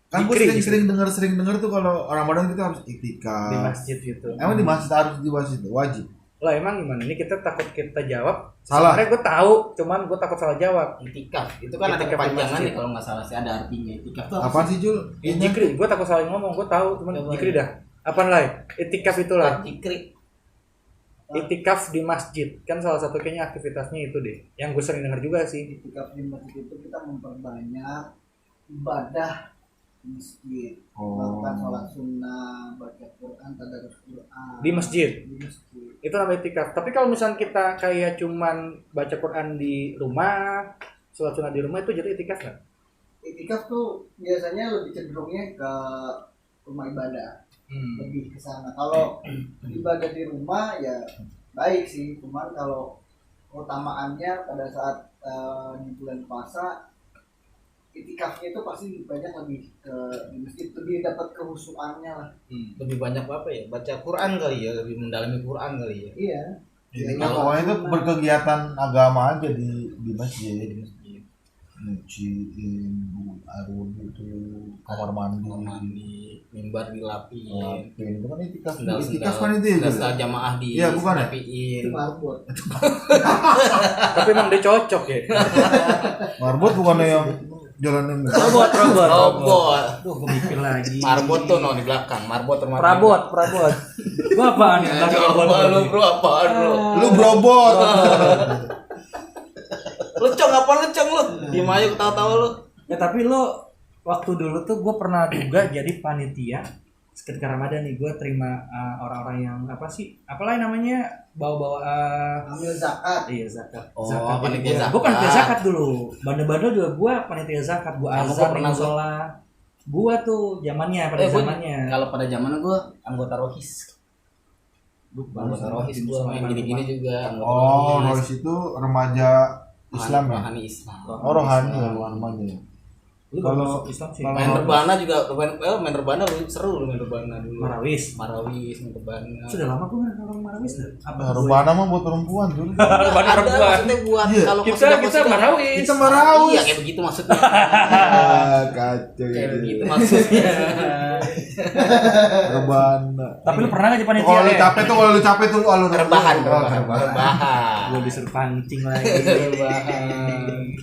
Kan gue Zikri, sering dengar tuh kalau Ramadan kita harus itikaf. di masjid gitu. Emang di masjid harus di masjid wajib. Lah emang gimana? Ini kita takut kita jawab. Salah. Sebenarnya gue tahu, cuman gue takut salah jawab. Itikaf. Itu kan ada Itikaf di kepanjangan masjid. ya kalau nggak salah sih ada artinya itikaf tuh. Apa sih Jul? Jikri, gue takut salah ngomong. Gue tahu, cuman Coba. Jikri dah. Apaan lah? Itikaf itulah. Jikri. Itikaf di masjid kan salah satu kayaknya aktivitasnya itu deh. Yang gue sering dengar juga sih. Ketika di masjid itu kita memperbanyak ibadah di masjid, Oh. melakukan sholat sunnah, baca Quran, tadarus Quran Di masjid. Di masjid. Itu namanya itikaf. Tapi kalau misalnya kita kayak cuman baca Quran di rumah, sholat sunat di rumah itu jadi itikaf nggak? Itikaf tuh biasanya lebih cenderungnya ke rumah ibadah, lebih ke sana. Kalau ibadah di rumah ya baik sih, cuman kalau keutamaannya pada saat di bulan puasa itikafnya itu pasti banyak lebih ke di masjid, lebih dapat kehusuannya lah. Lebih banyak apa ya? Baca Quran kali ya, lebih mendalami Quran kali ya. Iya. Itikaf pokoknya itu berkegiatan agama aja di masjid. nyuciin air wudhu itu, kamar mandi, mimbar dilapin, lapin. Itu kan itikaf. sendal Itikaf kan itu ya. sendal jamaah di Iya, bukan ya? rapiin. Itu marbot. Tapi emang dia cocok ya. Marbot bukannya yang jalan ini. Robot. Robot. Tuh gue mikir lagi. Marbot tuh di belakang, marbot termasuk. Prabot. Gua apaan ya? Coba lu bro apaan lu? Lu brobot. Lu cong apa lu cong lu? Diem aja ketawa-tawa lu. Ya tapi lo waktu dulu tuh gue pernah juga jadi panitia ketika Ramadan nih, gue terima orang-orang yang apa sih? Apalah namanya? Bawa-bawa Ambil zakat. iya zakat. Oh, Zakat. panitia zakat. Gue panitia zakat dulu. Bandel-bandel juga gue panitia zakat. Gue Kamu azan pernah di musola. Gue tuh zamannya pada Gua- zamannya. Kalau pada zaman gua anggota Rohis. Anggota Rohis gua main gini-gini juga anggota Oh, Rohis itu remaja Islam ya? Rohani Islam. Oh, rohani ya, bukan remaja ya. Lu Kalau- masuk Islam sih. kalau- Main rebana juga main rebana lu seru lu main rebana dulu. Marawis. Marawis main rebana. Sudah lama gue nggak orang Marawis dah. Nah, rebana mah buat perempuan tuh. Rebana Ada perempuan. maksudnya buat Iya. kalau Kita Marawis. Kita Marawis. Iya kayak begitu maksudnya. Kacau Kayak ya. begitu maksudnya. Rebana. Tapi lu pernah nggak jadi panitia? Kalau lu capek tuh, lu Rebahan. Gue disuruh pancing lagi. Rebahan.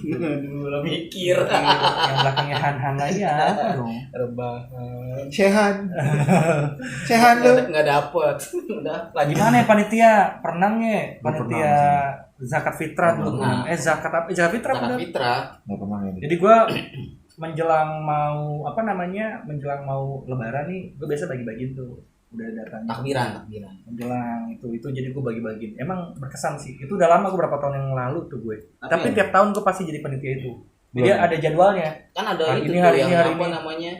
Aduh, lo mikir. Yang belakangnya han lagi apa dong? Rebahan. Sehan. Sehan lu. Nggak dapet. Udah lanjut. Gimana ya panitia? Pernah nggak? Gua Panitia zakat fitrah dulu. Pernah. Zakat apa? Zakat fitrah Zakat bener. fitrah. Enggak pernah ya. Jadi gue menjelang mau apa namanya? Menjelang mau lebaran nih, gue biasa bagi-bagiin tuh. Udah datang Takbiran. menjelang itu jadi gue bagi-bagiin. Emang berkesan sih. Itu udah lama, gue berapa tahun yang lalu tuh gue. Tapi ya? tiap tahun gue pasti jadi panitia itu. Jadi Belum. ada jadwalnya. Kan ada Hari itu ini, tuh hari yang ini, hari apa ini. namanya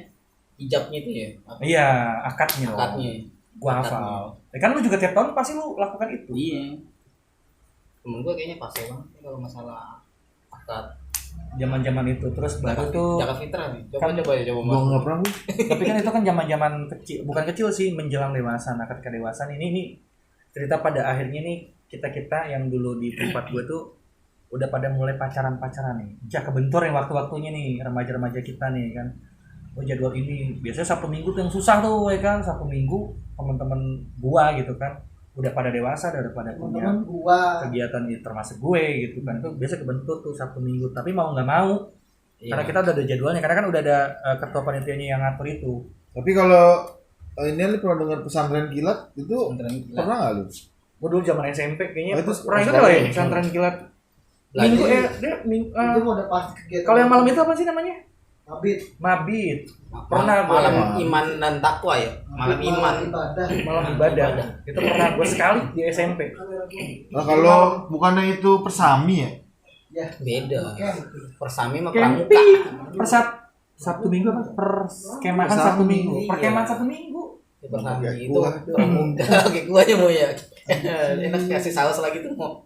hijabnya itu ya. Apa? Iya, akadnya. loh. Akadnya. Gua hafal. Ya kan lu juga tiap tahun pasti lu lakukan itu. Iya. Temen gue kayaknya pas banget nih kalau masalah akad. Zaman-zaman itu terus baru tuh. Zakat fitrah nih. Coba Kan- coba ya coba Gua enggak pernah. Tapi kan itu kan zaman-zaman kecil, bukan kecil sih, menjelang dewasa. Nah, ketika dewasa ini cerita pada akhirnya nih kita yang dulu di tempat gue tuh udah pada mulai pacaran nih. Ja kebentur nih waktu-waktunya nih remaja-remaja kita nih kan. Oh jadwal ini biasanya Sabtu Minggu tuh yang susah tuh ya kan. Sabtu Minggu teman-teman gua gitu kan udah pada dewasa, udah pada punya Temen gua. kegiatan itu termasuk gue gitu kan. Itu biasa kebentur tuh Sabtu Minggu. Tapi mau nggak mau Iya. karena kita udah ada jadwalnya, karena kan udah ada ketua panitianya yang ngatur itu. Tapi kalau ini lu pernah dengar pesantren kilat itu Pesantren kilat. pernah enggak lu? Gue dulu zaman SMP kayaknya Oh, itu pernah ingat sekolah lah ya ya? pesantren kilat. Lagi. Minggu dia minggu, Itu udah pasti kegiatan. kalau yang malam itu apa sih namanya? Mabit. Mabit. Pernah gua. malam iman dan takwa ya. Malam iman. Ibadah. Malam ibadah. Itu pernah gue sekali di SMP. Nah, kalau bukannya itu persami ya? Ya. Beda. Oke. Persami sama pramuka. Camping. Sabtu Minggu apa? Perkemahan Persami, Sabtu Minggu. iya. Perkemahan Sabtu Minggu. Persami Kayak itu gua. pramuka. Kayak gua aja mau ya. Enak kasih saus lagi tuh mau.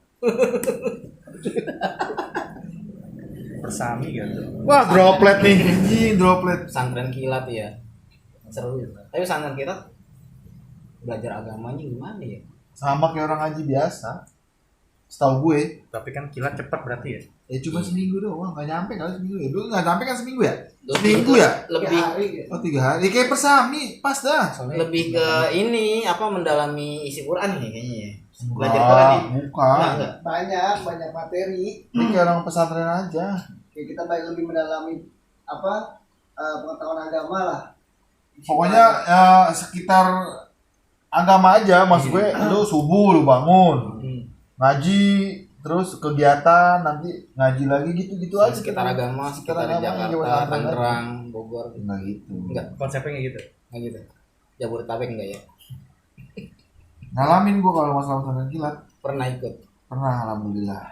Persami gitu. Wah, droplet nih. Anjing, droplet. Pesantren kilat ya. Seru. Tapi pesantren kilat belajar agamanya gimana ya? Sama kayak orang haji biasa. Setahu gue, Tapi kan kilat cepat berarti ya. ya cuma seminggu doang, nggak nyampe kali seminggu ya. Dulu nggak nyampe kan seminggu ya? Lebih Seminggu ke- ya? Lebih hari gitu. Oh 3 hari, kayak persami, pas dah. Soalnya lebih ke ini apa mendalami isi Quran nih kayaknya ya. Belajar Ah, Quran nih. bukan. Enggak. Banyak materi. Ini kayak orang pesantren aja. Kayak kita baik lebih mendalami apa pengetahuan agama lah. Pokoknya sekitar agama aja, maksud gue. Lu subuh lu bangun, ngaji, terus kegiatan, nanti ngaji lagi gitu-gitu aja. Sekitar agama, sekitar agama, Jakarta, Jawa, Tangerang, Bogor. Enggak gitu. Enggak, konsepnya kayak gitu. enggak gitu. Jabodetabek enggak ya? Ngalamin gua kalau masalah pesantren kilat. Pernah ikut. Pernah, alhamdulillah.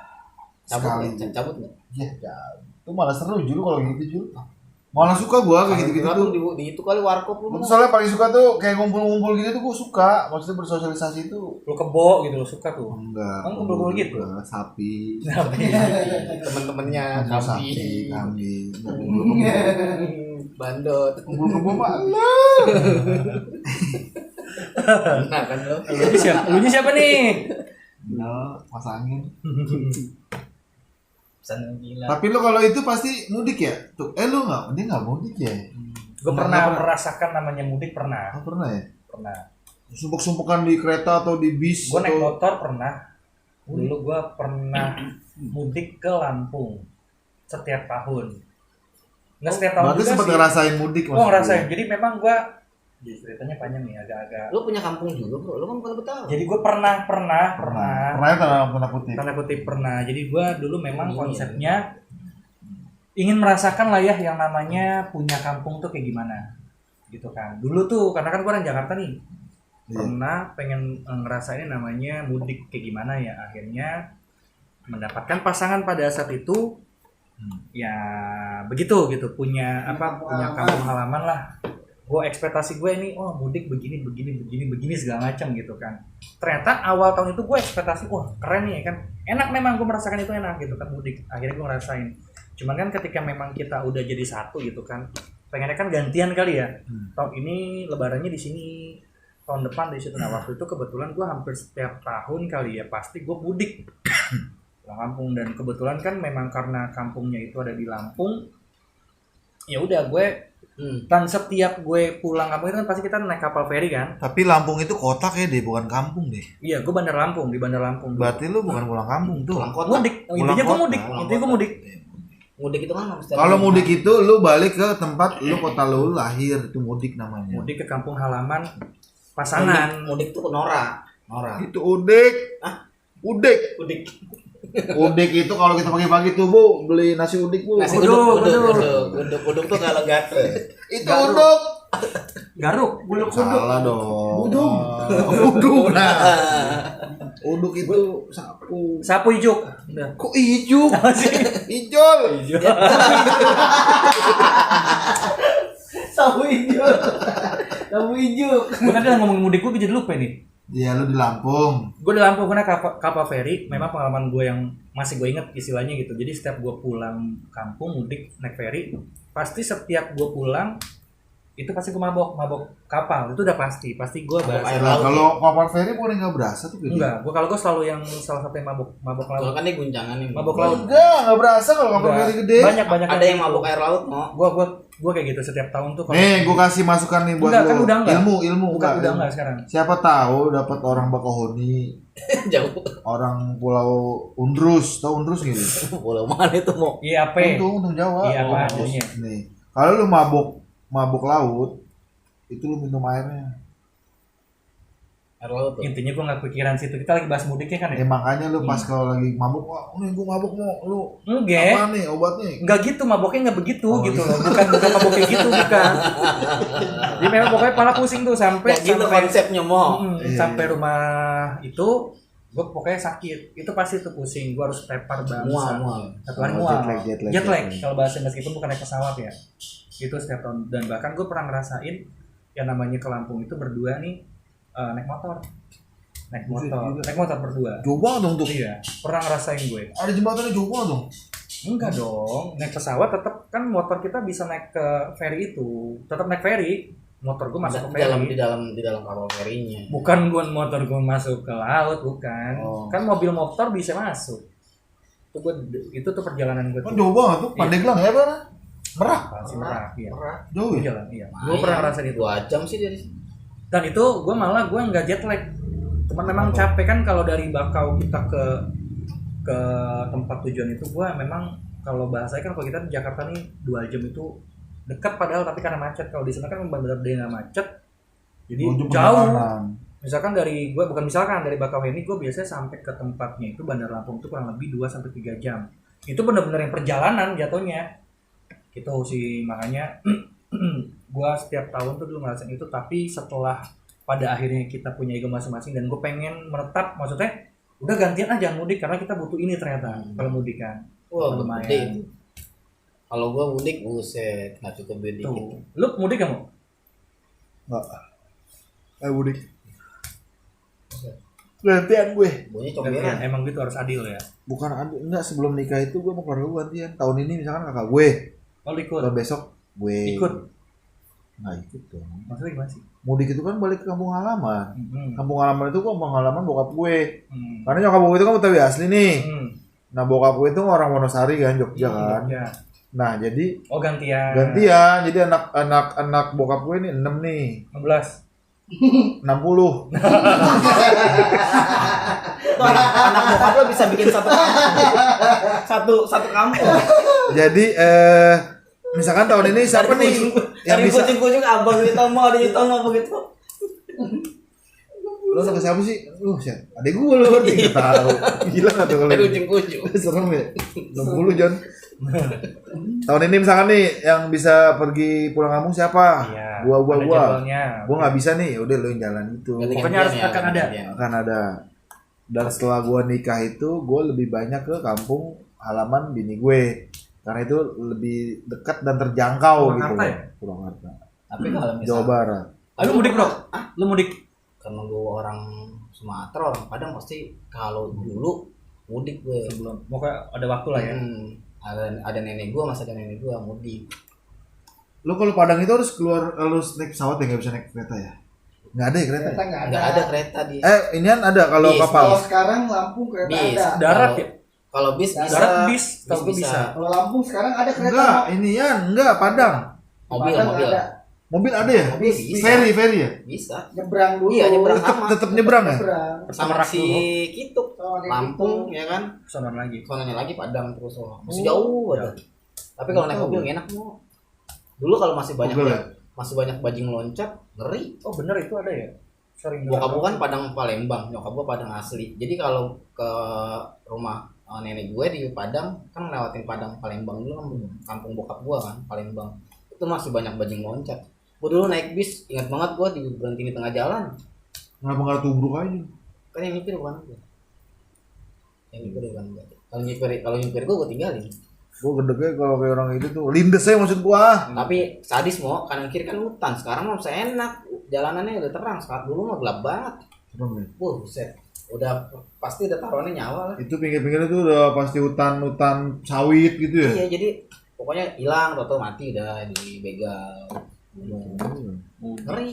Cabut Sekali. enggak? Cabut enggak? Ya, itu malah seru Jul kalau gitu Jul. Malah suka gua kayak gitu-gitu tuh. Di itu kali warkop lu. Gua tuh soalnya paling suka tuh kayak ngumpul-ngumpul gitu tuh gua suka. Maksudnya bersosialisasi itu Lu kebo gitu lu suka tuh. enggak. Kan kumpul-kumpul gitu? Enggak, sapi. Temen-temennya Sapi, kambing. kambing. Kumpul-kumpul. Bandot. Kumpul-kumpul mah. Nah kan lo. Lu siapa nih? Nah, pasangin. pesan yang gila. Tapi lu kalau itu pasti mudik ya? Tuh, lu dia nggak mudik ya? Gue pernah merasakan namanya mudik pernah. Oh, pernah ya? Pernah. Sumpuk-sumpukan di kereta atau di bis? Gue naik atau... motor pernah. Dulu gue pernah mudik ke Lampung setiap tahun. Nggak setiap tahun Berarti juga sempat sih. ngerasain mudik Oh maksudnya? ngerasain. Jadi memang gue, jadi ceritanya panjang nih agak-agak. Lu punya kampung juga bro, lu kan bukan Betawi. Jadi gue pernah. Pernah ya tanda kutip. Tanda kutip pernah. Jadi gue dulu memang konsepnya ingin merasakan lah ya yang namanya punya kampung tuh kayak gimana, gitu kan. Dulu tuh karena kan gue orang Jakarta nih, pernah pengen ngerasain namanya mudik kayak gimana ya. Akhirnya mendapatkan pasangan pada saat itu, ya begitu gitu punya punya kampung halaman lah. Gue ekspektasi gue ini mudik begini segala macam gitu kan. Ternyata awal tahun itu gue ekspektasi keren nih kan, enak memang gue merasakan itu enak gitu kan mudik. Akhirnya gue ngerasain. Cuman kan ketika memang kita udah jadi satu gitu kan, pengennya kan gantian kali ya. Tahun ini lebarannya di sini, tahun depan di situ. Nah waktu itu kebetulan gue hampir setiap tahun kali ya pasti gue mudik pulang kampung. Dan kebetulan kan memang karena kampungnya itu ada di Lampung, ya udah gue dan setiap gue pulang kampung itu kan pasti kita naik kapal feri kan. Tapi Lampung itu kota kayak deh, bukan kampung deh. Iya, gue Bandar Lampung, di Bandar Lampung. Berarti lu bukan pulang kampung tuh. Pulang kota. Mudik, intinya gue mudik. Mudik itu kan mesti Kalau mudik itu lu balik ke tempat lu kota lu lahir, itu mudik namanya. Mudik ke kampung halaman pasangan. Mudik tuh ke Nora. Itu udik. Udik. Udik itu kalau kita pagi-pagi tuh Bu, beli nasi udik Bu. Nasi Uduk tuh kalau gatel. Itu uduk. Garuk, buluk uduk. Salah dong. Uduk. Uduk. Nah. Uduk itu sapu. Sapu ijuk. Udah. Kok ijuk? Apa sih? Ijol. Sapu hijau. Sapu hijau. Gue tadi ngomongin mudik gue jadi lupa nih. Iya, lu di Lampung. Gue di Lampung karena kapal feri. Memang pengalaman gue yang masih gue inget istilahnya gitu. Jadi setiap gue pulang kampung mudik naik feri, pasti setiap gue pulang itu pasti gue mabok kapal. Itu udah pasti gue bahas. Nah, kalau kapal feri boleh nggak berasa tuh gitu. Enggak, kalau gue selalu yang salah satu yang mabok Kalau laut. kan ini guncangan nih. Mabok laut. Enggak berasa kalau kapal Enggak. feri gede. Banyak Ada yang mabok air laut mau. Gue kayak gitu setiap tahun tuh. Nih, gue kasih masukan nih buat Enggak, lu. kan udah enggak. Ilmu Bukan udah enggak sekarang. Siapa tahu dapat orang Bakahuni, Jauh. orang Pulau Undrus, tahu Undrus gitu? Pulau mana itu mau? Iya apa? Untung Jawa. Iya, apa Undrus. adanya. Nih, kalau lu mabuk laut, itu lu minum airnya. Air laut tuh. Intinya gue nggak pikiran situ. Kita lagi bahas mudiknya kan Ya ya. makanya lu pas kalau lagi mabuk, wah, nih gue mabuk mau, lu Enggak. apa nih obatnya? Enggak gitu, maboknya enggak begitu iya. gitu loh. Bukan mabok kayak gitu bukan. Jadi memang pokoknya kepala pusing tuh sampai Ya gitu konsepnya mau. sampai rumah itu gue pokoknya sakit. Itu pasti tuh pusing. Gue harus prepare bangsa. Mual. Satu hari Oh, mual. jet lag. Jet lag. Kalau bahasa meskipun bukan naik pesawat ya. Itu setiap tahun. Dan bahkan gue pernah ngerasain yang namanya ke Lampung itu berdua nih naik motor. Naik motor berdua. Jauh banget dong tuh. Iya, pernah ngerasain gue. Ada jembatannya jauh banget dong. Enggak dong, naik pesawat tetap kan motor kita bisa naik ke ferry itu. Tetap naik ferry. Motor gue masuk ke ferry. Di dalam kapal ferinya. Bukan gue motor gue masuk ke laut, bukan. Oh. Kan mobil motor bisa masuk. Itu tuh perjalanan gue Kan tuh. jauh banget tuh. Pandeglang ya, Bang? Merah. Masih Merak, iya. Jauh ya? Jalan, iya. Gue pernah ngerasain itu. 2 jam sih dari sini. Dan itu gue malah gue nggak jet lag. Cuman memang capek kan kalau dari Bakau kita ke tempat tujuan itu gue memang kalau bahasanya kan kalau kita di Jakarta nih 2 jam itu dekat padahal tapi karena macet. Kalau di sana kan benar-benar dia nggak macet. Jadi jauh. Misalkan dari gue bukan misalkan dari Bakauheni gue biasanya sampai ke tempatnya itu Bandar Lampung itu kurang lebih 2 sampai 3 jam. Itu benar-benar yang perjalanan jatuhnya. Gitu sih makanya gue setiap tahun tuh dulu ngerasain itu, tapi setelah pada akhirnya kita punya ego masing-masing dan gue pengen menetap, maksudnya udah gantian aja mudik karena kita butuh ini ternyata kalau mudik kan. Wah, lumayan. gede. Kalau gua mudik buset, nggak cukup duit dikit. Tuh. Lu mudik kamu? Enggak. Mudik. Gantian gue. Bunyi Gantian, comberan. emang gitu harus adil ya. Bukan adil, enggak, sebelum nikah itu gue mau keluar dulu gantian. Tahun ini misalkan kakak gue, Oh ikut. kalau besok gue Ikut. nggak ikut dong. Maksudnya gimana sih? Mudik itu kan balik ke kampung halaman. Hmm. Kampung halaman itu kampung halaman bokap gue. Hmm. Karena nyokap gue itu kan Betawi asli nih. Hmm. Nah bokap gue itu orang Wonosari kan, Jogja kan. Ya. Nah jadi Oh gantian. jadi anak bokap gue ini 6 nih, 16. 60. Tuh, anak bokap lo bisa bikin satu kampung. satu kampung. Jadi misalkan tahun ini siapa nih yang Dari bisa? kucing-kucing abang Yutomo, ada Yutomo begitu. Lo sama siapa sih? Siapa? Adek gue lo nggak tahu. Gila nggak tuh kalau Dari ini? kucing-kucing. Serem ya. 60 John. Tahun ini misalkan nih yang bisa pergi pulang kampung siapa? Iya. Gua. Ada jadwalnya. Gua nggak bisa nih. Udah lo yang jalan itu. Pokoknya harus akan ada. Akan ada. Dan setelah gua nikah itu, gua lebih banyak ke kampung halaman bini gue. Karena itu lebih dekat dan terjangkau gitu. Purwakarta ya? Purwakarta. Tapi kalau Jawa misalnya Barat. Lu mudik bro? Lu mudik? karena gue orang Sumatera, orang Padang pasti kalau dulu mudik gue. Sebelum. Pokoknya ada waktu lah ya. Ada nenek gue, masa ada nenek gue mudik. Lo kalau Padang itu harus keluar, harus naik pesawat ya, nggak bisa naik kereta ya? Nggak ada ya kereta? Kereta Ya? nggak Nggak ada kereta di. Inian ada kalau Bis. kapal. Kalau sekarang Lampung kereta Bis. ada. Darat Kalau- ya? Kalau bis bisa. Darat bis, kalau Bis gue bisa. Kalau Lampung sekarang ada kereta. Enggak, inian, enggak Padang. Mobil, Padang mobil. ada. Mobil ada ya? Mobil bisa. Ferry ya? Bisa. Nyebrang dulu. Iya, nyebrang. Tetep nyebrang ya? Nyebrang. Sama Merak si dulu. Kituk. Sama kayak Lampung gitu. ya kan. Sonon lagi. Sonanya lagi Padang terus masih Oh, jauh banget. Tapi kalau naik mobil nggak enak mau. Dulu kalau masih banyak Mobil ya? masih banyak bajing loncat, ngeri. Oh bener itu ada ya? Sering. Bokap gua kan Padang Palembang, nyokap gua Padang asli. Jadi kalau ke rumah nenek gue di Padang kan ngelewatin Padang Palembang dulu kan, kampung bokap gua kan Palembang. Itu masih banyak bajing loncat. Gua dulu naik bis, ingat banget gua berhenti di tengah jalan. Kenapa nggak tubruk aja? Kan yang nyipir bukan gua. Yang nyipir bukan gua. Kalau nyipir gua tinggalin. Gua gedegnya kalau kayak orang itu tuh lindes ya maksud gua. Tapi sadis mau kanan kiri kan hutan. Sekarang mah enak. Jalanannya udah terang. Sekarang dulu mah gelap banget. Serem ya? Buset. Udah pasti udah taruhannya nyawa lah. Itu pinggir-pinggirnya tuh udah pasti hutan sawit gitu ya? Iya, jadi pokoknya hilang atau mati udah dibegal. Ngeri.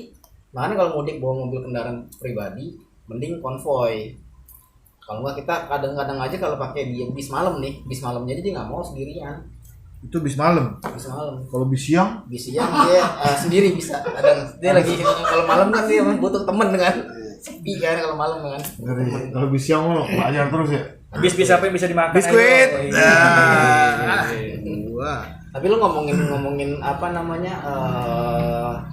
Makanya kalau mudik bawa mobil kendaraan pribadi, mending konvoy. Kalau nggak kita kadang-kadang aja kalau pakai bis malam nih, bis malamnya jadi nggak mau sendirian. Itu bis malam. Bis malam. Kalau bis siang? Bis siang dia sendiri bisa. Kadang dia lagi kalau malam kan dia butuh temen kan. Sepi kan kalau malam kan. Ngeri. Kalau bis siang lo belajar terus ya? Bis apa yang bisa dimakan? Biskuit. Ayo. Nah. Iya. Wah. Tapi lu ngomongin apa namanya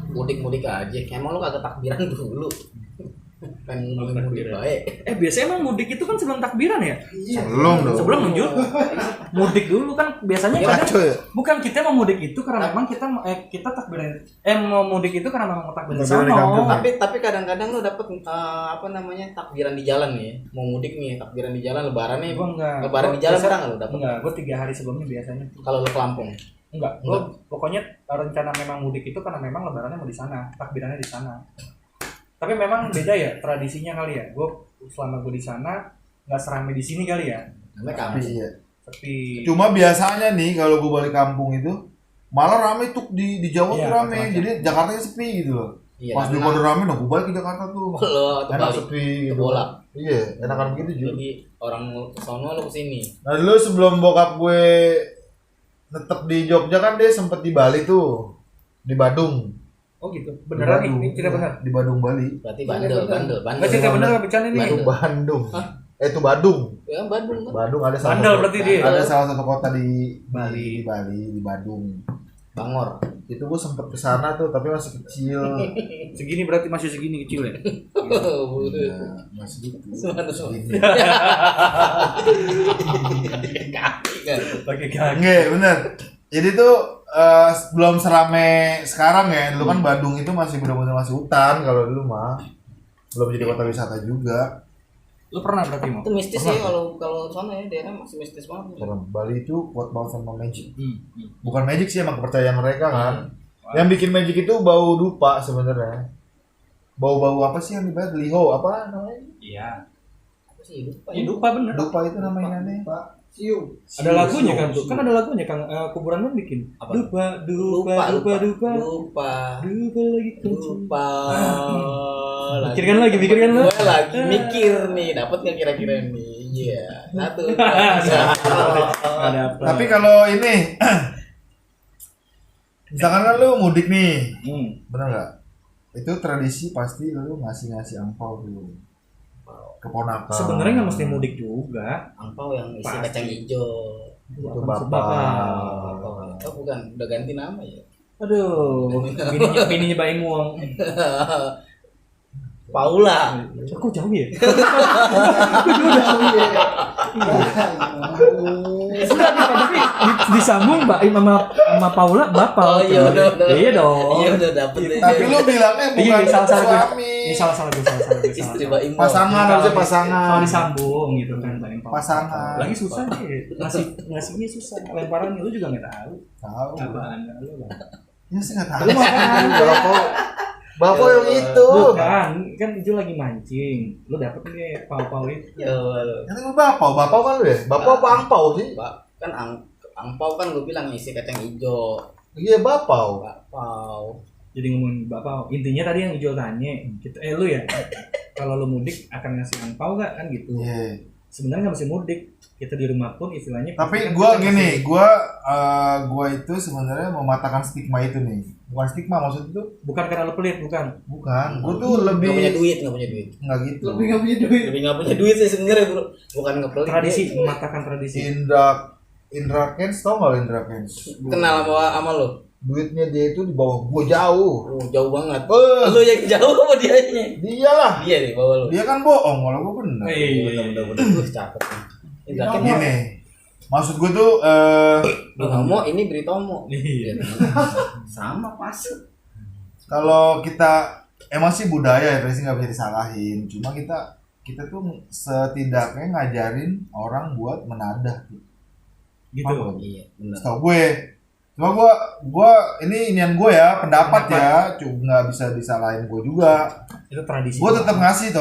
mudik aja. Emang lu kagak takbiran dulu? Kan mudik baik. Biasanya emang mudik itu kan sebelum takbiran ya? Belum dong. Sebelum lanjut. Mudik dulu kan biasanya kadang Kacau ya? bukan kita mau mudik itu karena memang kita takbiran mau mudik itu karena memang mau takbiran Takbiran di kampung. sono. Tapi kadang-kadang lu dapet apa namanya takbiran di jalan nih. Mau mudik nih takbiran di jalan lebaran nih. Gua enggak. Lebaran di jalan pernah nggak lu dapet? Enggak, gua 3 hari sebelumnya biasanya. Kalau lu ke Lampung. Enggak, gua pokoknya rencana memang mudik itu karena memang lebarannya mau di sana, takbirannya di sana. Tapi memang beda ya tradisinya kali ya. Gue selama gue di sana nggak seramai di sini kali ya. Namanya kampung. Iya. Tapi Cuma biasanya nih kalau gue balik kampung itu malah rame tuh di Jawa Iya, tuh rame. macam-macam. Jadi Jakartanya sepi gitu loh. Iya, Pas di karena- pada rame, nah gue balik ke Jakarta tuh. Lo Enak terbalik. sepi gitu. Bolak. Iya, enakan begitu juga. Jadi orang ke sono lu ke sini. Nah dulu sebelum bokap gue netep di Jogja kan dia sempet di Bali tuh, di Badung. oh gitu, Di beneran nih, Badung. ini tidak benar. Di Badung Bali. Berarti bandel. Nggak cerita bener apa bercanda nih? Itu Bandung. Itu Badung. Ya Bandung kan. Badung ada salah Bandel satu, berarti dia. ada salah satu kota di Bali. di Badung. Bangor. Itu gue sempet kesana tuh tapi masih kecil. Segini berarti masih segini kecil ya? Ya, masih gitu. Mana Segini. kaki kan. Pakai kaki. Nggak, bener. Jadi tuh belum serame sekarang ya. Dulu kan Bandung itu masih benar-benar masih hutan kalau dulu mah. Belum jadi kota wisata juga. Lu pernah berarti mau? Itu mistis sih kalau sana ya daerah masih mistis banget. Serem. Bali itu kuat banget sama magic. Hmm. Bukan magic sih, emang kepercayaan mereka kan. Yang bikin magic itu bau dupa sebenarnya. Bau-bau apa sih yang dibahas? Liho apa namanya? Iya. Apa sih lupa Ya ya? lupa bener. Dupa itu namanya aneh. Pak Siu. Ada lagunya kan tuh. Kan ada lagunya Kang kuburan lu bikin. Apa? Dupa dupa dupa dupa. Lupa. Dupa lagi kencing. Lupa. Pikirkan lagi, pikirkan lu. Gue lagi mikir nih, dapat nggak kira-kira nih? Iya, satu. Ada apa? Tapi kalau ini misalkan kan lu mudik nih, bener nggak? Itu tradisi pasti lu ngasih angpau dulu. Keponakan. Sebenarnya nggak mesti mudik juga. Angpau yang isi Pasti. kacang hijau. Itu Bapak. bapak. Oh bukan, udah ganti nama ya. Aduh, bininya Baim Wong. Paula. Kok jauh ya? Tapi disambung Mbak Im sama Paula bapak. Oh iya udah. Iya dong. Iya udah dapet deh. Tapi lu bilangnya Iya, bukan salah gue. suami. Ini salah gue. Istri Mbak Imo. Pasangan harusnya pasangan. Kalau disambung gitu kan Mbak Im Paula. Pasangan. Lagi susah deh. Ngasihnya susah. Lemparan lu juga nggak tahu. Tahu. Apaan lu lah. Ya sih nggak tahu. Bapak yang itu. Bukan, kan itu lagi mancing. Lu dapet nih pau-pau itu. Ya waduh. Nanti lu bapak kan lu ya? Bapak apa angpau sih? Kan angpau kan gue bilang isi kacang hijau. Iya bapau. Angpau. Jadi ngomongin bapak, intinya tadi yang Ijol tanya, gitu, lu ya, kalau lu mudik akan ngasih angpau gak kan gitu? Iya. Sebenarnya nggak mesti mudik, kita di rumah pun istilahnya. Tapi kan gua kita gini, ngasih- gua itu sebenarnya mematahkan stigma itu nih. Bukan stigma maksud itu? bukan karena lu pelit, bukan. Bukan. Gua tuh lebih Nggak punya duit. nggak gitu. Lebih nggak punya duit. Lebih nggak punya duit sih sebenarnya bro. Bukan ngepelit. Tradisi, mematahkan tradisi. Indra Kens tau nggak lu Indra Kens? Kenal sama lo. Duitnya dia itu di bawah gua jauh. Jauh banget. Eh, Lu yang jauh apa dianya? dia lah. Dia di bawah lu. Dia kan bohong kalau gua bener. Bener. Cakep. Ini Nah, kan gini. Maksud gua tuh Binomo ini Britomo. Iya. Sama pas. kalau kita emang sih budaya ya pasti nggak bisa disalahin. Cuma kita tuh setidaknya ngajarin orang buat menadah. Gitu. Iya, benar. Setahu gue. Cuma gue ini inian gue ya pendapat ya, cuma nggak bisa disalahin gue juga. Itu tradisi. Gue tetap ngasih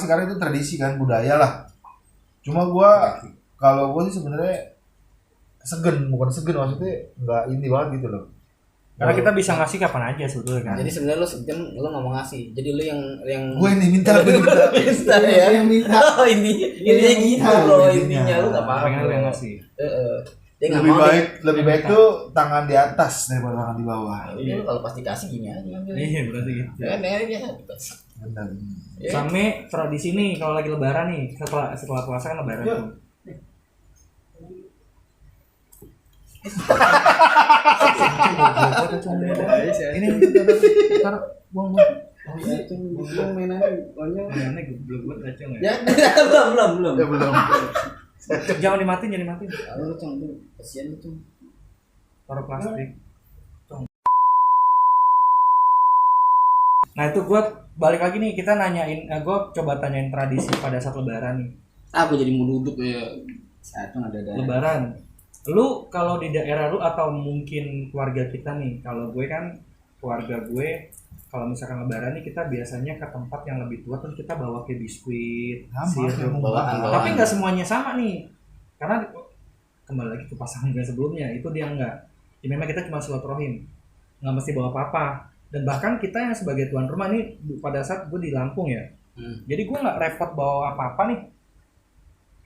karena itu tradisi kan budaya lah. Cuma gue kalau gue sih sebenarnya bukan segen maksudnya nggak ini banget gitu loh. Karena kita bisa ngasih kapan aja sebetulnya kan. Jadi sebenarnya lu segen, lu nggak mau ngasih. Jadi lu yang Gue ini minta. minta ya. Yang minta. Oh ini gitu bro intinya lu nggak paham. Pengen lu yang ngasih. Dia nggak Lebih mau nih. lebih baik tuh tangan di atas daripada tangan di bawah. Ini lu kalau pas dikasih gini aja. Iya berarti gitu. Ya dia Benar. Sampai tradisi nih kalau lagi lebaran nih, setelah puasa kan lebaran tuh. Ini ntar buang. Mainannya goblok kacau ya. belum. Ya belum. Jangan dimatiin. Lu cung tuh kasihan lu cung. Taruh plastik. Nah itu gue balik lagi nih, kita nanyain, gue coba tanyain tradisi pada saat lebaran nih. Aku jadi mau duduk ya. Satu ada. Lebaran, lu kalau di daerah lu atau mungkin keluarga kita nih, kalau gue kan keluarga gue, kalau misalkan lebaran nih kita biasanya ke tempat yang lebih tua terus kita bawa kayak biskuit, sirup, bawaan. tapi nggak semuanya sama nih, karena kembali lagi ke pasangan gue sebelumnya itu dia nggak, ya memang kita cuma silaturahim, nggak mesti bawa apa-apa. Dan bahkan kita yang sebagai tuan rumah nih pada saat gue di Lampung ya, jadi gue nggak repot bawa apa-apa nih,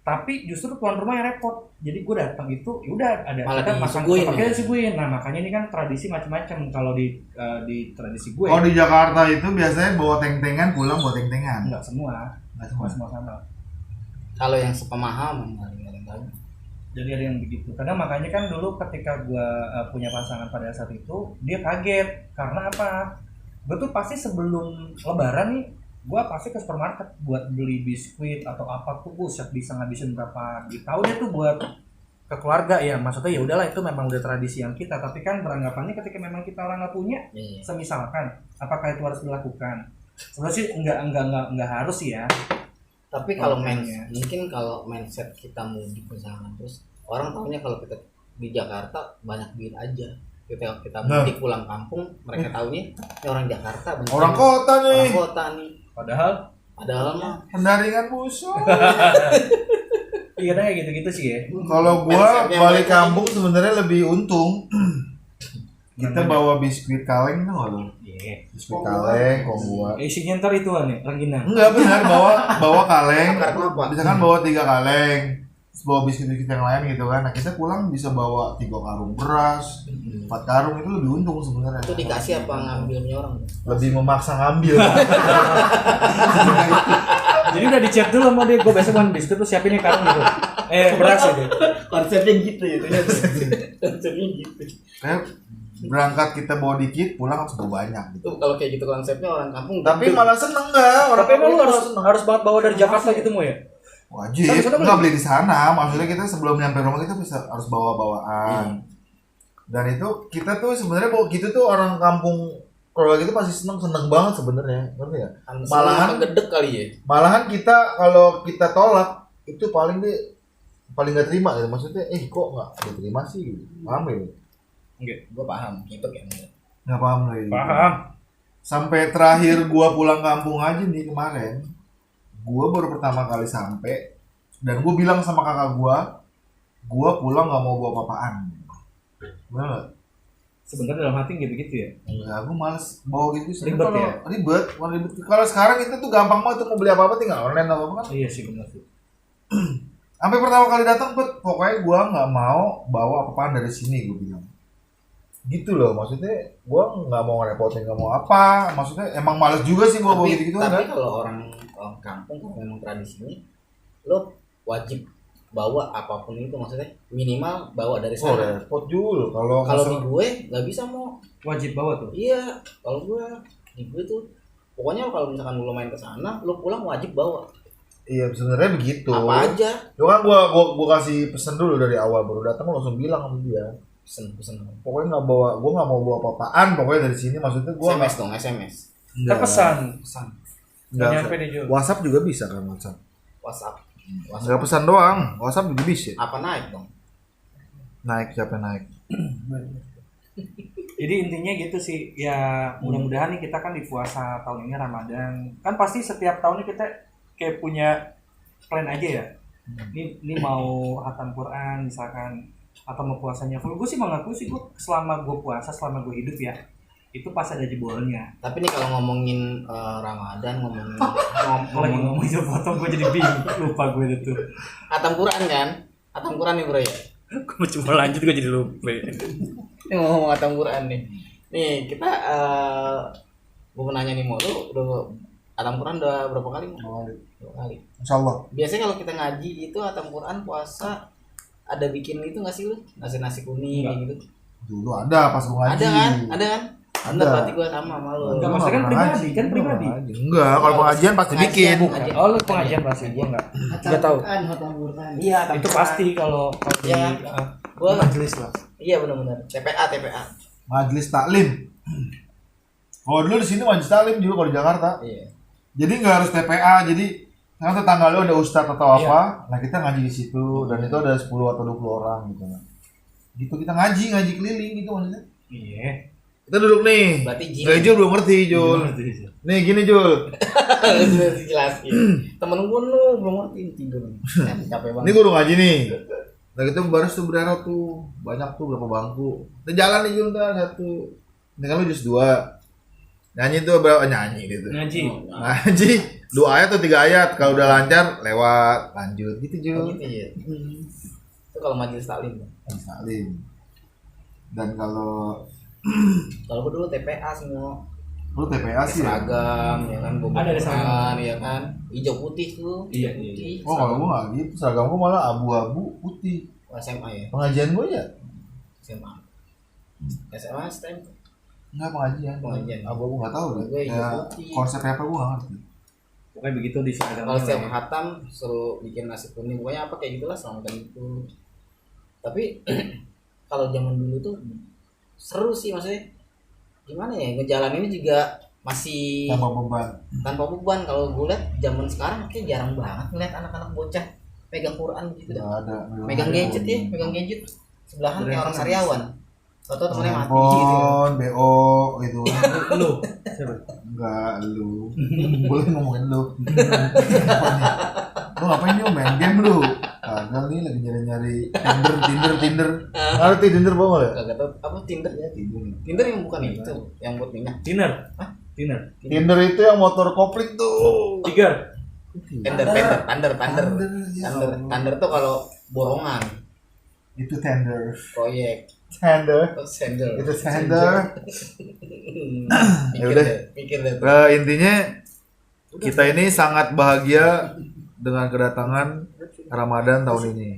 tapi justru tuan rumah yang repot. Jadi gue datang itu yaudah ada malah kita makan disuguhin pakai ya? disuguhin. Nah makanya ini kan tradisi macam-macam kalau di tradisi gue. Oh di Jakarta itu biasanya bawa teng-tengan pulang bawa teng-tengan. Nggak semua sama. Kalau yang sepemahaman paling banyak. Jadi ada yang begitu. Karena makanya kan dulu ketika gue punya pasangan pada saat itu dia kaget karena apa? Gue tuh pasti sebelum lebaran nih gue pasti ke supermarket buat beli biskuit atau apa tuh buset bisa ngabisin berapa gitu. Tahu dia tuh buat ke keluarga ya, maksudnya ya udahlah itu memang udah tradisi yang kita, tapi kan beranggapannya ketika memang kita orang nggak punya, semisalkan apakah itu harus dilakukan? Sebenarnya sih enggak harus sih ya. Tapi kalau Makanya. mungkin kalau mindset kita mudik misalkan terus orang tahunya kalau kita di Jakarta banyak duit aja. Kita mudik pulang kampung, mereka tahunya ini orang Jakarta, bener. Orang kota nih. Orang kota nih. Padahal mah Pendaringan busuk. Iya kayak gitu sih ya. Kalau gua balik kampung sebenarnya lebih untung. kita bawa biskuit kaleng tuh nggak lo? Iya. Biskuit kaleng, kok gua. Isinya ntar itu nih, rengginang. Enggak benar, bawa kaleng. Bakar kelapa. Misalkan bawa 3 kaleng, terus bawa biskuit-biskuit yang lain gitu kan. Nah kita pulang bisa bawa 3 karung beras, 4 karung, itu lebih untung sebenarnya. Itu dikasih apa ngambilnya orang? Lebih memaksa ngambil. Jadi udah di-chat dulu sama dia, gue besok mau biskuit tuh siapin nih karung gitu. Beras gitu. Konsepnya gitu ya. Konsepnya gitu. Kayak berangkat kita bawa dikit, pulang harus bawa banyak gitu. Itu kalau kayak gitu konsepnya orang kampung. Tapi malah seneng nggak? Orang Tapi emang lu kampung harus seneng. harus banget bawa dari Jakarta gitu mau ya? Wajib, Kan sana nggak beli di sana. Maksudnya kita sebelum nyampe rumah kita bisa harus bawa bawaan. Dan itu kita tuh sebenarnya bawa gitu tuh orang kampung keluarga kita pasti seneng banget sebenarnya, ngerti ya? Malahan gedek kali ya. Malahan kita kalau kita tolak itu paling nggak terima gitu. Maksudnya, kok nggak ada terima sih? Gitu. Paham ya? Enggak. Gue paham gitu kan. Nggak paham lagi. Paham. Sampai terakhir gua pulang kampung aja nih kemarin, gua baru pertama kali sampai dan gua bilang sama kakak gua pulang nggak mau bawa apa-apaan. Bener nggak? Sebenarnya dalam hati nggak begitu ya? Enggak, aku males bawa gitu sih. Ribet Kalau ya? Ribet. Kalau sekarang itu tuh gampang banget tuh mau beli apa-apa tinggal online apa kan. Iya sih benar sih. Sampai pertama kali datang pokoknya gua nggak mau bawa apa-apaan dari sini, gua bilang. Gitu loh, maksudnya gua nggak mau ngerepotin, nggak mau apa. Maksudnya emang males juga sih bawa gitu Tapi kan. kalau orang kampung kalau memang tradisinya lo wajib bawa apapun itu, maksudnya minimal bawa dari Oh, sana. repot Jul. Kalau Kalau di gue nggak bisa mau. Wajib bawa tuh. Iya, kalau di gue tuh pokoknya kalau misalkan lo main ke sana, lo pulang wajib bawa iya sebenarnya begitu. apa aja. Cuma gua kasih pesan dulu dari awal, baru datang langsung bilang sama dia. Pesen. Pokoknya gua nggak mau bawa apa-apaan. Pokoknya dari sini maksudnya gua SMS dong, SMS. Kan pesan. Nggak, Nyampe nih Jul. WhatsApp juga bisa kan WhatsApp. WhatsApp. Nggak pesan doang, WhatsApp juga bisa. Apa naik dong? Naik siapa naik? Jadi intinya gitu sih ya, mudah-mudahan nih kita kan di puasa tahun ini Ramadan kan pasti setiap tahunnya kita kayak punya plan aja ya. Ini mau hatam Quran misalkan atau mau puasanya. Kalau gue sih mengaku sih gue selama gue puasa, selama gue hidup ya itu pas ada jebolnya. Tapi nih kalau ngomongin Ramadan, Ngomong itu potong gue jadi bingung, lupa gue itu. Hatam Quran kan? Hatam Quran nih bro ya. Gue cuma lanjut gue jadi lupa. Ini ngomong hatam Quran nih. Nih kita gue mau nanya nih, mau lu udah hatam Quran udah berapa kali? 2 kali. Insyaallah. Biasanya kalau kita ngaji itu hatam Quran puasa ada bikin itu nggak sih lu? Nasi kuning kayak gitu. Dulu ada pas gua ngaji. Ada kan? Ada. Bener, berarti gue sama lu. Enggak, maksudnya kan pribadi, Enggak, kalau pengajian pasti bikin. Pengajian. Oh, lu pengajian pasti gue enggak. Enggak tahu. Hatam Quran. Iya, hatam Itu Quran. pasti kalau di Iya. Gua Majelis lah. iya benar-benar. TPA. Majelis taklim. Oh dulu di sini majelis taklim juga kalau di Jakarta. Iya. Jadi nggak harus TPA. Jadi kan tetangga lu ada ustadz atau apa, nah kita ngaji di situ dan itu ada 10 atau 20 orang gitu kan. Gitu kita ngaji keliling gitu maksudnya. Iya. Kita duduk nih. Berarti jin. Nggak, Jul belum ngerti Jul. Nih gini Jul. Udah dijelasin. Temen gue lu belum ngerti tidur. Capek Ini banget. gue udah ngaji nih. Nah kita baris tuh berdarah tuh banyak tuh berapa bangku. Kita jalan nih Jul ntar satu. Ini kan lu jus 2. Nyanyi tuh berapa nyanyi gitu. Ngaji. Ngaji 2 ayat atau 3 ayat. Kalau udah lancar lewat lanjut gitu Jul. Gitu ya. Itu kalau majelis taklim. Salim. Dan kalau Kalau gue dulu TPA semua. lu TPA sih ya? Seragam ya kan, Ada seragam. ya kan. Hijau putih tuh. Iya, Hijau iya. putih. Oh kalau gua nggak gitu, seragam gua malah abu-abu putih. SMA ya. Pengajian gua ya SMA. SMA STM. nggak pengajian. Pengajian. Abu-abu nggak tahu deh. Gua hijau Ya, putih. konsepnya apa gua nggak ngerti. Pokoknya begitu di seragam. Kalau setiap hatam suruh bikin nasi kuning, pokoknya apa kayak gitulah selamatan itu. Tapi kalau zaman dulu tuh seru sih, maksudnya gimana ya, ngejalan ini juga masih Tambah beban. tanpa beban. Kalau gue lihat zaman sekarang kayak jarang banget ngeliat anak-anak bocah pegang Quran gitu dah. Nggak ada. Megang gadget ya, megang gadget sebelahan kayak orang sariawan. Tahu temennya mati gitu. Handphone, BO gitu. Lu. Siapa? Enggak lu. Boleh ngomongin lu. Lu ngapain lu main game lu? Padahal nih lagi nyari-nyari Tinder. Ngerti Tinder bawa ya? Kagak tahu apa Tinder ya. Tinder. Tinder yang bukan itu, yang buat minyak. Dinner. Hah? Dinner. Tinder itu yang motor kopling tuh. Tiger. Tender tuh kalau borongan. Itu tender. Proyek. Tender. Sender. Itu tender. Pikir Yaudah. deh, pikir deh. Intinya kita ini sangat bahagia dengan kedatangan Ramadan tahun ini.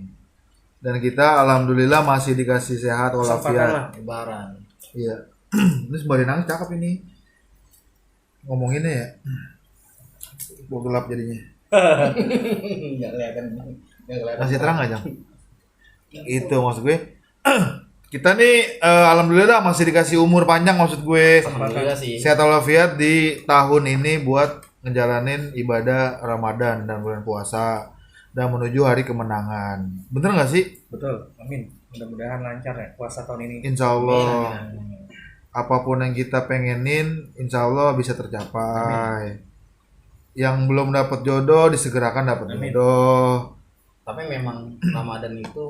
Dan kita alhamdulillah masih dikasih sehat walafiat. Lebaran. Iya. Ini sembari nangis cakep ini. Ngomonginnya ya. Gua gelap jadinya. Enggak kelihatan. Masih terang aja. Itu maksud gue. Kita nih alhamdulillah masih dikasih umur panjang maksud gue. Alhamdulillah sih. Sehat walafiat di tahun ini buat ngejalanin ibadah Ramadan dan bulan puasa dan menuju hari kemenangan. Bener nggak sih? Betul. Amin. Mudah-mudahan lancar ya puasa tahun ini. Insya Allah. Apapun yang kita pengenin, insya Allah bisa tercapai. Yang belum dapat jodoh disegerakan dapat Amin. jodoh. Tapi memang Ramadan itu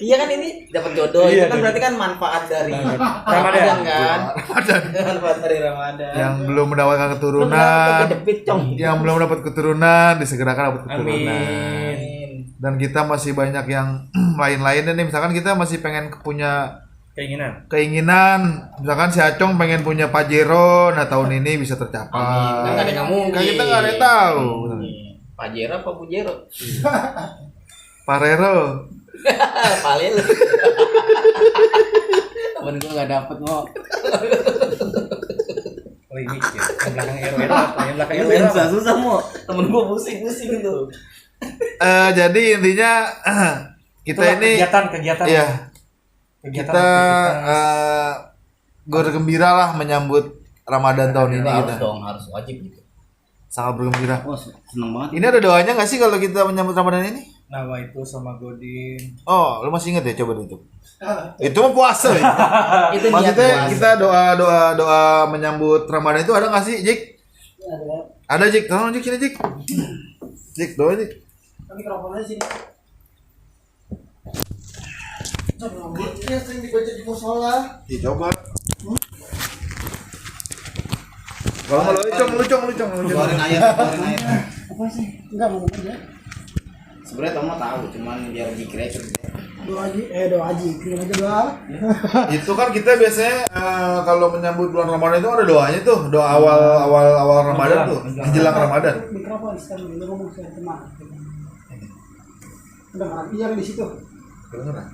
iya kan ini dapat jodoh Iya, itu kan berarti kan manfaat dari Ramadan kan. Manfaat dari Ramadan. Yang belum mendapatkan Belum keturunan, kejepit, Cong. yang belum dapat keturunan disegerakan dapat keturunan. Amin. Dan kita masih banyak yang lain-lainnya nih. Misalkan kita masih pengen punya keinginan, misalkan si Acong pengen punya Pajero, nah tahun ini bisa tercapai. Amin. Kan nggak ada yang mungkin. Kan kita nggak ada yang tahu. Pajero apa Pujero? Parero. Paling lu. Temen gue nggak dapet mau. Oh ini ya. Yang belakang RW apa? Yang belakang RW apa? Susah mau. Temen gue pusing tuh. Jadi intinya kita Itulah ini kegiatan. Iya. Kegiatan Kita aktivitas. bergembira lah menyambut Ramadan tahun ini Harus kita. dong, harus wajib gitu. Sangat bergembira. Oh, seneng banget. Ini ada doanya nggak sih kalau kita menyambut Ramadan ini? Nama itu sama Godin. Oh, lu masih inget ya? Coba itu. Itu mah puasa ya. Itu niat Maksudnya puasa. kita doa menyambut Ramadan itu ada nggak sih, Jik? Ada Jik, tolong Jik sini Jik. Jik, doa Jik. Mikrofonnya sini. Ini sering dibaca di musola. Dicoba. Kalau mau lucong. Keluarin air. Apa sih? Enggak mau aja. Sebenarnya Tomo tahu, cuman biar dikira Doa haji, kirim aja doa. Itu kan kita biasanya kalau menyambut bulan Ramadan itu ada doanya tuh, doa awal Ramadan tuh, menjelang Ramadan. Mikrofon sekarang dulu ngomong sama teman. Kedengaran yang di situ. Kedengeran.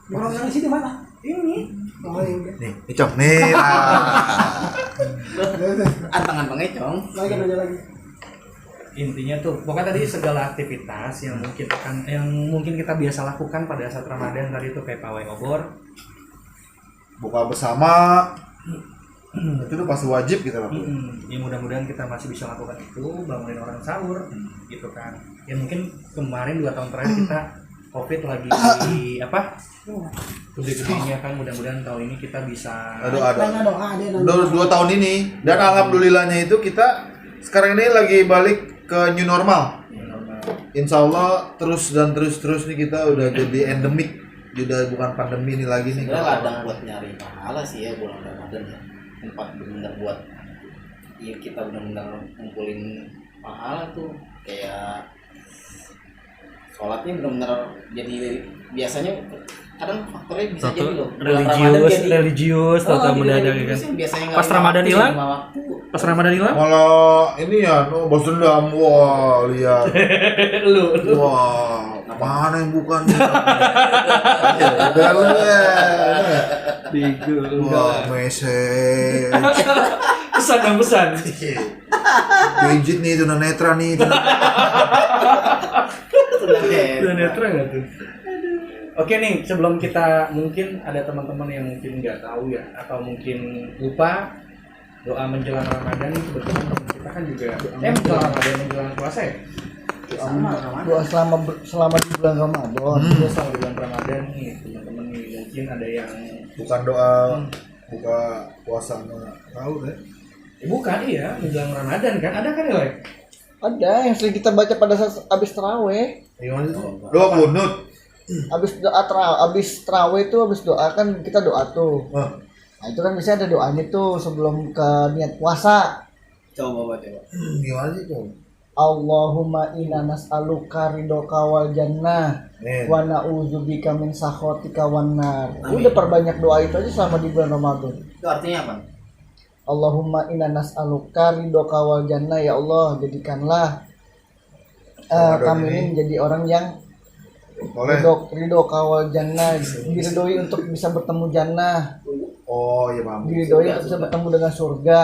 Mikrofon yang di situ mana? Ini. Oh ya udah. Nih, Icok nih. Antangan pengecong. Lagi aja lagi. Intinya tuh pokoknya tadi segala aktivitas yang mungkin kita biasa lakukan pada saat Ramadan tadi tuh kayak pawai obor, Buka bersama. Itu tuh pasti wajib kita lakukan. ya mudah-mudahan kita masih bisa lakukan itu, bangunin orang sahur gitu kan. Ya mungkin kemarin 2 tahun terakhir kita COVID lagi apa gede-gedenya kan, mudah-mudahan tahun ini kita bisa Doa. Doa ada 2 tahun ini dan alhamdulillahnya itu kita sekarang ini lagi balik ke new normal. Insya Allah terus nih kita udah jadi endemik, udah bukan pandemi ini lagi nih. Sebenarnya ladang buat nyari pahala sih ya bulan Ramadan ya. Tempat benar-benar buat ya kita benar-benar ngumpulin pahala tuh, kayak sholatnya benar-benar jadi biasanya kadang faktornya bisa jadi loh bulan Ramadan jadi religius jadi mendadak religius kan. yang biasanya Pas nggak Ramadan waktu, hilang? lima waktu. Pas Ramadan hilang Malah ini ya, bos dendam. Wah, lihat. lu Wah, mana yang bukan nih? Ya, udah lu ya. Wah, message. pesan Pijit nih, tunanetra nih. udah netral nggak tuh? Oke nih, sebelum kita mungkin ada teman-teman yang mungkin nggak tahu ya, atau mungkin lupa doa menjelang Ramadan itu kebetulan teman kita kan juga menjelang Ramadan, menjelang puasa ya. doa selama di bulan Ramadan. Doa selama di bulan Ramadan nih teman-teman nih, mungkin ada yang Bukan doa buka puasa sama sahur ya. Bukan, iya, menjelang Ramadan kan, ada kan ya, Lek? Ada yang sering kita baca pada saat habis taraweh. Gimana sih? Doa kunut. Habis taraweh itu habis doa kan kita doa tuh. Oh. Nah, itu kan biasanya ada doanya tuh sebelum ke niat puasa. Coba. Gimana sih tuh? Allahumma inna nas'aluka ridhoka wal jannah Nih. wa na'udzubika min sakhatika wan nar. Udah perbanyak doa itu aja selama di bulan Ramadan. Itu artinya apa? Allahumma inna nas'aluka ridhoka wal jannah, ya Allah jadikanlah Ramadan kami ini ini menjadi orang yang Boleh. ridho kawal jannah, diridhoi untuk bisa bertemu jannah, Oh iya paham. diridhoi untuk bisa bertemu dengan surga.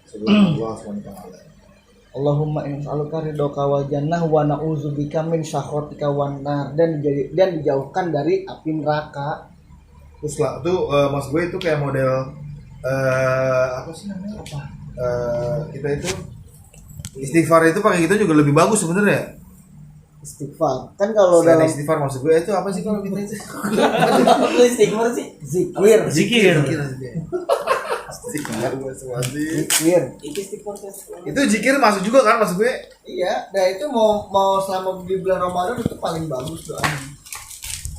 Sebelum Allah SWT. Allahumma inna nas'aluka ridho kawal jannah wa na'udzubika min sakhatika wan nar, dan dijauhkan dari api neraka. Terus lah tuh mas gue itu kayak model apa sih namanya apa? Kita itu istighfar itu pakai gitu juga lebih bagus sebenarnya. Istighfar kan kalau Selain dalam istighfar maksud gue itu apa sih kalau kita itu? Lu istighfar sih. zikir, Zikir. Zikir gue semua sih. zikir. Itu istighfar kan. Itu zikir masuk juga kan maksud gue? Iya, nah itu mau selama di bulan Ramadan itu paling bagus doanya.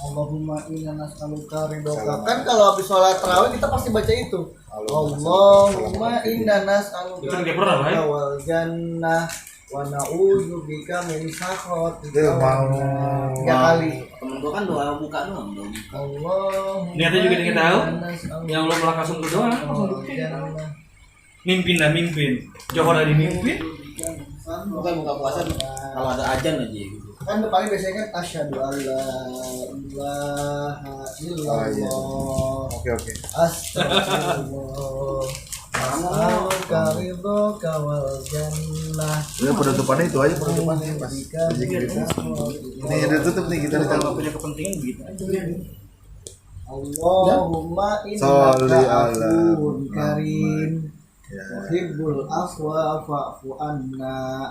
Allahumma inna nas'aluka ridhoka. Kan kalau habis sholat tarawih kita pasti baca itu. Allahumma inna nas'aluka Itu dia pernah, ridhoka wal jannah wa na'udzubika min sakhatika Dia wan mau nar. 3 kali. Temen gua kan doa buka doang. Allahumma Niatnya juga kita tahu. inna nas'aluka Yang lo malah langsung berdoa, langsung wal bukti. jannah. Mimpin. Johor ada mimpin. Pokoknya buka puasa kalau ada ajan aja gitu. Kan paling biasanya kan asyhadu alla ilaha illallah. Oke. Astagfirullah. As'aluka ridhoka wal jannah. Ya penutupannya itu aja penutupannya pas. Zikir itu. Ini udah tutup nih kita Kalau udah. punya kepentingan begitu aja. Allahumma Sholli innaka ala afuwwun karim. Ya. Tuhibbul afwa fa'fu anna.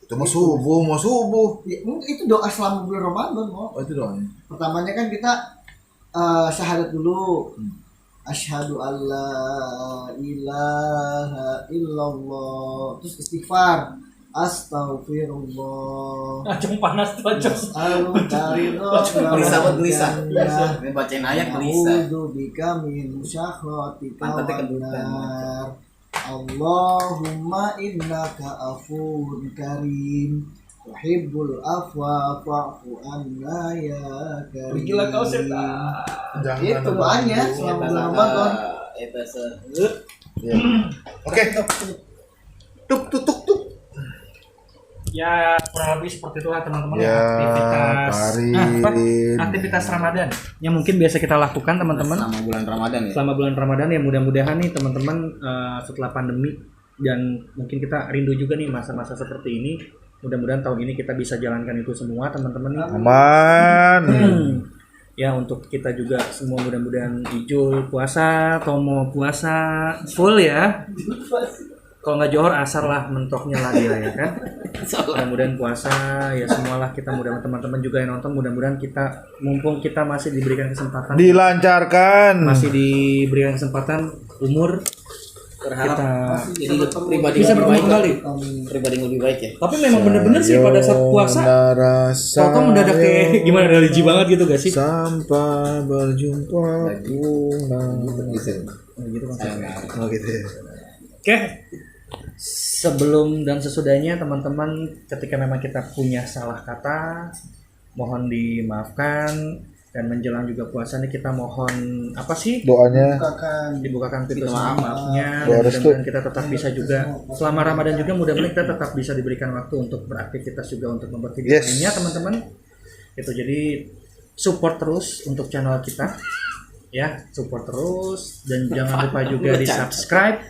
Itu mau subuh. Ya, itu doa selama bulan Ramadan, Mo. Oh itu doanya. Pertamanya kan kita syahadat dulu. Asyhadu alla ilaha illallah. Terus istighfar. Astagfirullah. Acung panas tuh, Acung. As'aluka ridhoka Gelisah wal buat gelisah. jannah. Ini bacain ayat gelisah. A'udzubika min syakhatika Pantatnya wan kedutan. nar. Allahumma innaka afuwwun karim. Tuhibbul afwa fa'fu anna ya karim. Gila kau setan. Itu banyak selama bulan Ramadan. Itu Iya. Oke. Tuk. Ya kurang lebih seperti itulah teman-teman Ya, aktivitas Karin. aktivitas Ramadan yang mungkin biasa kita lakukan teman-teman sama bulan Ramadan ya. selama bulan Ramadan. Ya mudah-mudahan nih teman-teman setelah pandemi dan mungkin kita rindu juga nih masa-masa seperti ini, mudah-mudahan tahun ini kita bisa jalankan itu semua teman-teman nih. Aman. Ya untuk kita juga semua mudah-mudahan Ijul puasa, Tomo puasa full ya. Kalau nggak Johor asar lah mentoknya lah dia ya kan. Mudah-mudahan puasa ya semualah kita, mudah teman-teman juga yang nonton, mudah-mudahan kita mumpung kita masih diberikan kesempatan, Dilancarkan. masih diberikan kesempatan umur Berharap kita jadi pribadi bisa lebih bertemu baik. kembali. Pribadi yang lebih baik ya. Tapi memang bener-bener sih pada saat puasa kok mendadak kayak gimana, religi banget gitu gak sih? Sampai berjumpa pulang. Gitu kan. Oh gitu ya. Oke. Sebelum dan sesudahnya teman-teman, ketika memang kita punya salah kata, mohon dimaafkan. Dan menjelang juga puasa nih kita mohon apa sih? Doanya Dibukakan pintu Maaf. maafnya. Doa Dan restu. mudah-mudahan kita tetap bisa juga selama Ramadan juga, mudah-mudahan kita tetap bisa diberikan waktu untuk beraktivitas juga untuk mempertimbangkan Yes. lainnya teman-teman. Itu jadi support terus untuk channel kita. Ya, support terus dan jangan lupa juga di subscribe